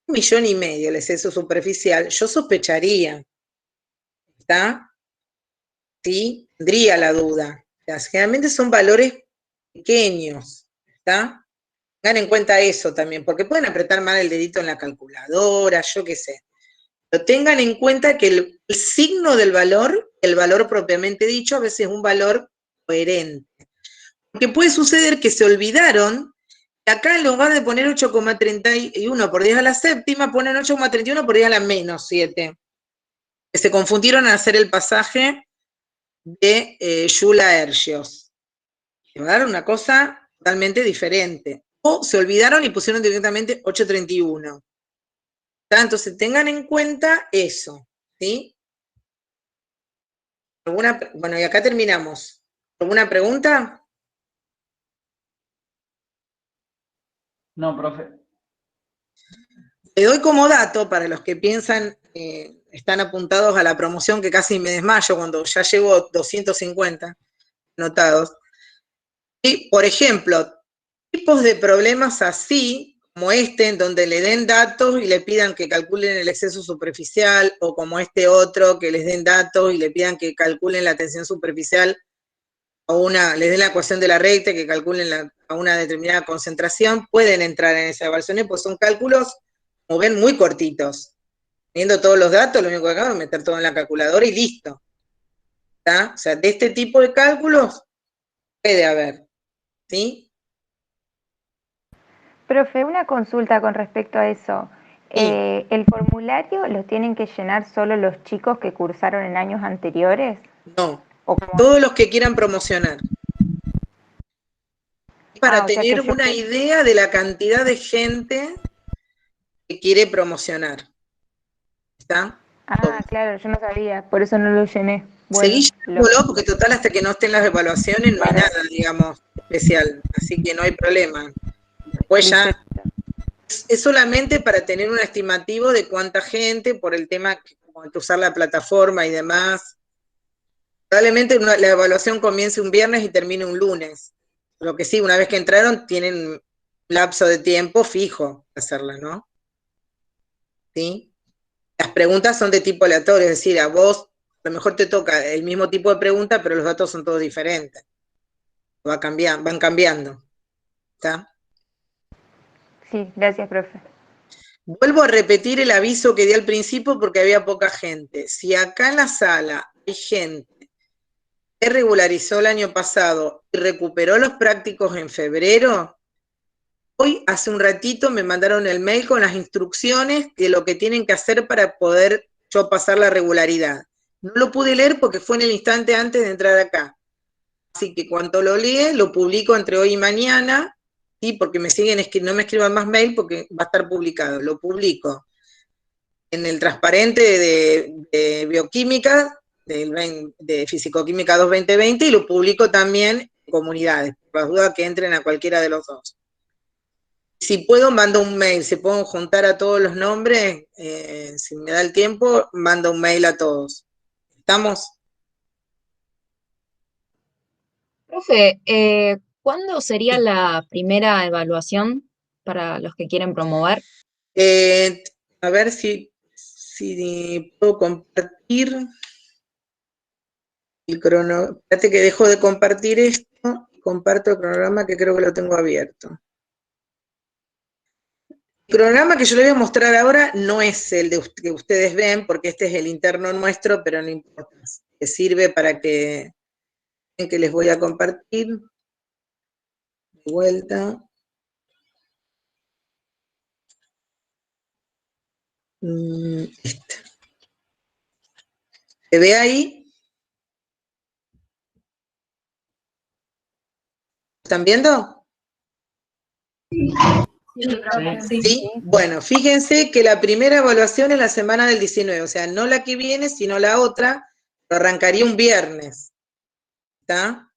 1,5 millones el exceso superficial, yo sospecharía, ¿está? ¿Sí? Tendría la duda. O sea, generalmente son valores pequeños, ¿está? Tengan en cuenta eso también, porque pueden apretar mal el dedito en la calculadora, yo qué sé. Pero tengan en cuenta que el signo del valor, el valor propiamente dicho, a veces es un valor coherente. Porque puede suceder que se olvidaron, que acá en lugar de poner 8,31 por 10 a la séptima, ponen 8,31 por 10 a la menos 7. Que se confundieron al hacer el pasaje de Joule a Hercios. Que va a dar una cosa totalmente diferente. O se olvidaron y pusieron directamente 8,31. Entonces tengan en cuenta eso, ¿sí? Bueno, y acá terminamos. ¿Alguna pregunta? No, profe. Le doy como dato para los que piensan, están apuntados a la promoción, que casi me desmayo cuando ya llevo 250 anotados. Y, por ejemplo, tipos de problemas así, como este, en donde le den datos y le pidan que calculen el exceso superficial, o como este otro, que les den datos y le pidan que calculen la tensión superficial, o les den la ecuación de la recta, que calculen a una determinada concentración, pueden entrar en esas evaluaciones, pues son cálculos, como ven, muy cortitos. Teniendo todos los datos, lo único que hago es meter todo en la calculadora y listo. ¿Está? O sea, de este tipo de cálculos puede haber, ¿sí? Profe, una consulta con respecto a eso. Sí. ¿El formulario lo tienen que llenar solo los chicos que cursaron en años anteriores? No, todos los que quieran promocionar. Para tener una idea de la cantidad de gente que quiere promocionar. ¿Está? Claro, yo no sabía, por eso no lo llené. Bueno, seguí llenándolo, porque total hasta que no estén las evaluaciones no hay nada, digamos, especial. Así que no hay problema. Después ya Es solamente para tener un estimativo de cuánta gente, por el tema como hay que usar la plataforma y demás. Probablemente la evaluación comience un viernes y termine un lunes. Lo que sí, una vez que entraron, tienen un lapso de tiempo fijo para hacerla, ¿no? ¿Sí? Las preguntas son de tipo aleatorio, es decir, a vos a lo mejor te toca el mismo tipo de pregunta, pero los datos son todos diferentes. Van cambiando. ¿Está? Sí, gracias, profe. Vuelvo a repetir el aviso que di al principio porque había poca gente. Si acá en la sala hay gente que regularizó el año pasado y recuperó los prácticos en febrero, hoy, hace un ratito, me mandaron el mail con las instrucciones de lo que tienen que hacer para poder yo pasar la regularidad. No lo pude leer porque fue en el instante antes de entrar acá. Así que cuando lo lee, lo publico entre hoy y mañana, ¿sí? Porque no me escriban más mail porque va a estar publicado. Lo publico en el transparente de bioquímica, de Fisicoquímica 2 2020, y lo publico también en comunidades, por las dudas que entren a cualquiera de los dos. Si puedo, mando un mail. Si puedo juntar a todos los nombres, si me da el tiempo, mando un mail a todos. ¿Estamos? Profe, ¿cuándo sería la primera evaluación para los que quieren promover? A ver si puedo compartir el cronograma. Espérate que dejo de compartir esto y comparto el cronograma que creo que lo tengo abierto. El cronograma que yo les voy a mostrar ahora no es el que ustedes ven, porque este es el interno nuestro, pero no importa. Que sirve para que les voy a compartir. De vuelta. ¿Se ve ahí? ¿Están viendo? Sí. Bueno, fíjense que la primera evaluación es la semana del 19, o sea, no la que viene, sino la otra, pero arrancaría un viernes. ¿Está?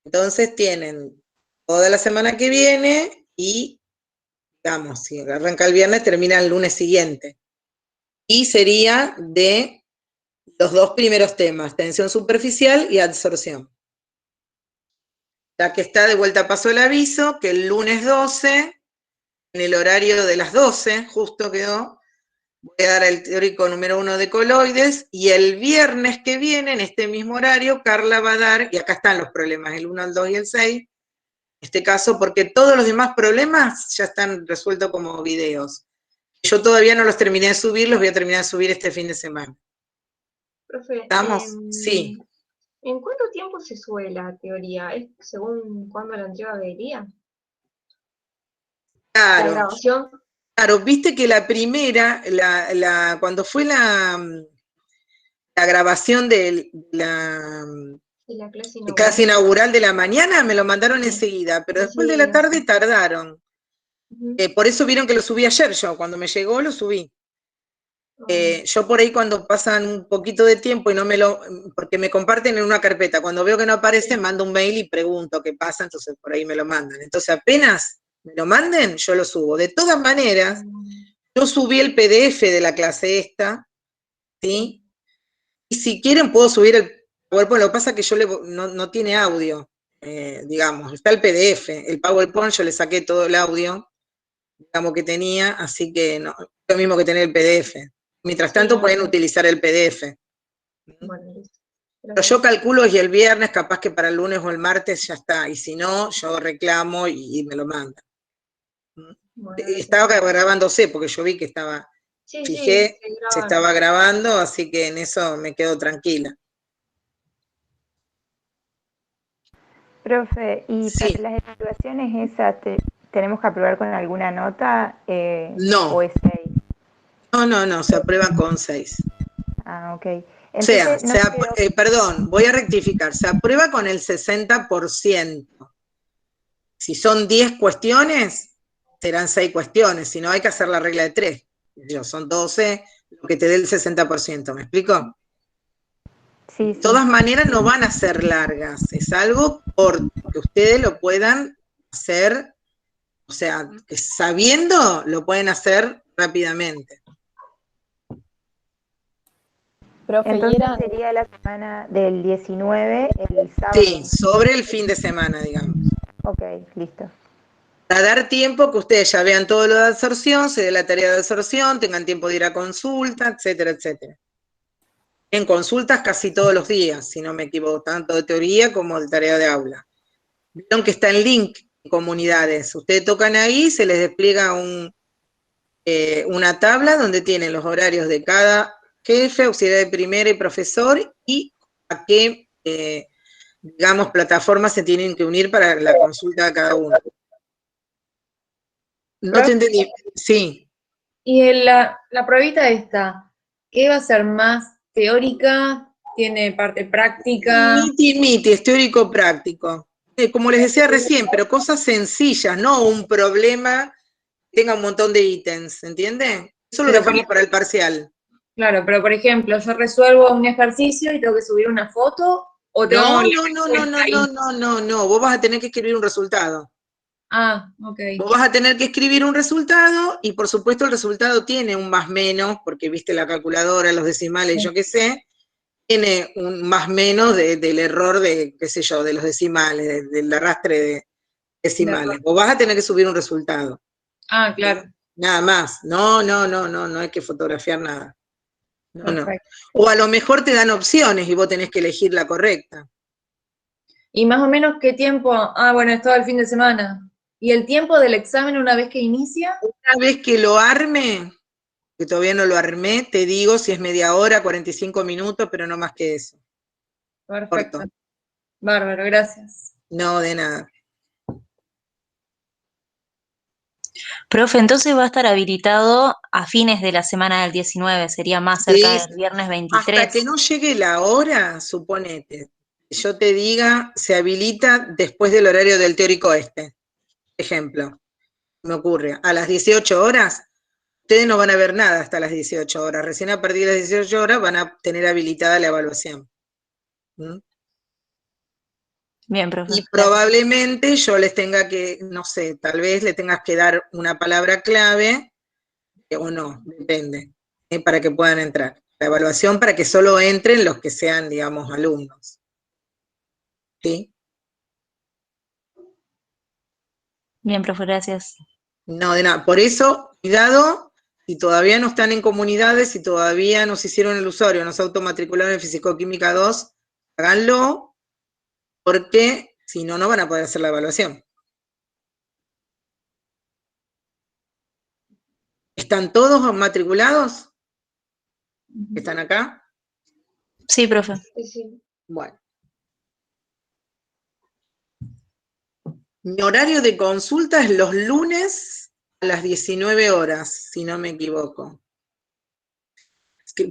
Entonces tienen toda la semana que viene y, digamos, si arranca el viernes, termina el lunes siguiente. Y sería de los dos primeros temas, tensión superficial y absorción. Ya que está, de vuelta paso el aviso, que el lunes 12, en el horario de las 12, justo quedó, voy a dar el teórico número 1 de coloides, y el viernes que viene, en este mismo horario, Carla va a dar, y acá están los problemas, el 1, el 2 y el 6, en este caso, porque todos los demás problemas ya están resueltos como videos. Yo todavía no los terminé de subir, los voy a terminar de subir este fin de semana. Profe, ¿Estamos? Sí. ¿En cuánto tiempo se sube la teoría? ¿Es según cuándo la entrega debería? Claro. ¿La grabación? Claro, viste que la primera, cuando fue la grabación de la clase inaugural de la mañana, me lo mandaron enseguida, pero después de la tarde tardaron. Por eso vieron que lo subí ayer yo, cuando me llegó lo subí. Yo por ahí cuando pasan un poquito de tiempo y no porque me comparten en una carpeta, cuando veo que no aparece, mando un mail y pregunto qué pasa, entonces por ahí me lo mandan. Entonces apenas me lo manden, yo lo subo. De todas maneras, yo subí el PDF de la clase esta, ¿sí? Y si quieren puedo subir el PowerPoint, lo que pasa es que yo no tiene audio, digamos, está el PDF, el PowerPoint yo le saqué todo el audio, digamos, que tenía, así que no, es lo mismo que tener el PDF. Mientras tanto pueden utilizar el PDF. Bueno, pero yo calculo que el viernes, capaz que para el lunes o el martes ya está, y si no, yo reclamo y me lo mandan. Bueno, estaba grabándose, porque yo vi que estaba, fijé, se estaba grabando, así que en eso me quedo tranquila. Profe, ¿y para las evaluaciones esas tenemos que aprobar con alguna nota? No. ¿O es 6? No, se aprueba con 6. Ah, ok. Entonces, perdón, voy a rectificar, se aprueba con el 60%. Si son 10 cuestiones, serán 6 cuestiones, si no hay que hacer la regla de 3. Son 12, lo que te dé el 60%, ¿me explico? Sí, de todas maneras no van a ser largas, es algo corto, que ustedes lo puedan hacer O sea, que sabiendo lo pueden hacer rápidamente. Profe, Entonces sería la semana del 19, el sábado. Sí, sobre el fin de semana, digamos. Ok, listo. Para dar tiempo que ustedes ya vean todo lo de absorción, se dé la tarea de absorción, tengan tiempo de ir a consulta, etcétera, etcétera. En consultas casi todos los días, si no me equivoco, tanto de teoría como de tarea de aula. Vieron que está en link en comunidades. Ustedes tocan ahí, se les despliega una tabla donde tienen los horarios de cada jefe, auxiliar de primera y profesor, y a qué, digamos, plataformas se tienen que unir para la consulta de cada uno. No te entendí. Sí. Y la pruebita esta, ¿qué va a ser más teórica? ¿Tiene parte práctica? Miti, es teórico-práctico. Como les decía recién, pero cosas sencillas, no un problema que tenga un montón de ítems, ¿entiende? Eso lo dejamos para el parcial. Claro, pero por ejemplo, yo resuelvo un ejercicio y tengo que subir una foto o tengo No, vos vas a tener que escribir un resultado. Ah, ok. Vos vas a tener que escribir un resultado y por supuesto el resultado tiene un más menos, porque viste la calculadora, los decimales, yo qué sé, tiene un más menos del error de, qué sé yo, de los decimales, del arrastre de decimales. Vos vas a tener que subir un resultado. Ah, claro. Nada más. No hay que fotografiar nada. No. O a lo mejor te dan opciones y vos tenés que elegir la correcta. ¿Y más o menos qué tiempo? Ah, bueno, es todo el fin de semana. ¿Y el tiempo del examen una vez que inicia? Una vez que lo arme, que todavía no lo armé, te digo si es media hora, 45 minutos, pero no más que eso. Perfecto. Corto. Bárbaro, gracias. No, de nada. Profe, entonces va a estar habilitado a fines de la semana del 19, sería más cerca del viernes 23. Hasta que no llegue la hora, suponete, yo te diga, se habilita después del horario del teórico este. Ejemplo, me ocurre, a las 18 horas, ustedes no van a ver nada hasta las 18 horas. Recién a partir de las 18 horas van a tener habilitada la evaluación. ¿Mm? Bien, profe. Y probablemente yo les tenga que, no sé, tal vez le tengas que dar una palabra clave, o no, depende, para que puedan entrar. La evaluación para que solo entren los que sean, digamos, alumnos. ¿Sí? Bien, profe, gracias. No, de nada. Por eso, cuidado, si todavía no están en comunidades, si todavía no se hicieron el usuario, no se automatricularon en Fisicoquímica 2, háganlo, porque si no, no van a poder hacer la evaluación. ¿Están todos matriculados? ¿Están acá? Sí, profe. Sí. Bueno. Mi horario de consulta es los lunes a las 19 horas, si no me equivoco.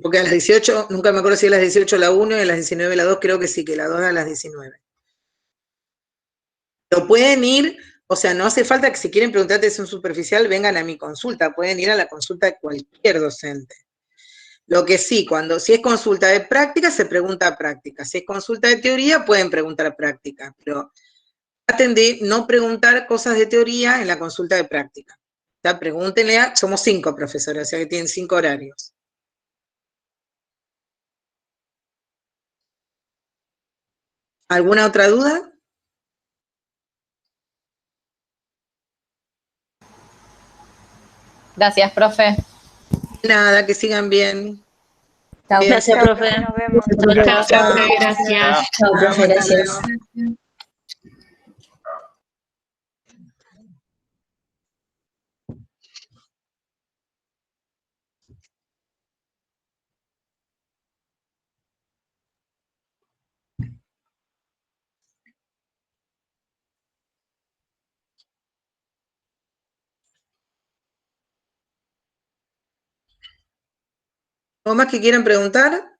Porque a las 18, nunca me acuerdo si a las 18 la 1 y a las 19 la 2, creo que sí, que la 2 a las 19. Pero pueden ir, o sea, no hace falta que si quieren preguntar atención superficial, vengan a mi consulta, pueden ir a la consulta de cualquier docente. Lo que sí, si es consulta de práctica, se pregunta práctica. Si es consulta de teoría, pueden preguntar práctica, pero traten de no preguntar cosas de teoría en la consulta de práctica. O sea, pregúntenle somos 5 profesores, o sea que tienen 5 horarios. ¿Alguna otra duda? Gracias, profe. Nada, que sigan bien. Chao. Gracias, profe. Nos vemos. Chao, gracias. Chao, profe, gracias. ¿Algo más que quieran preguntar?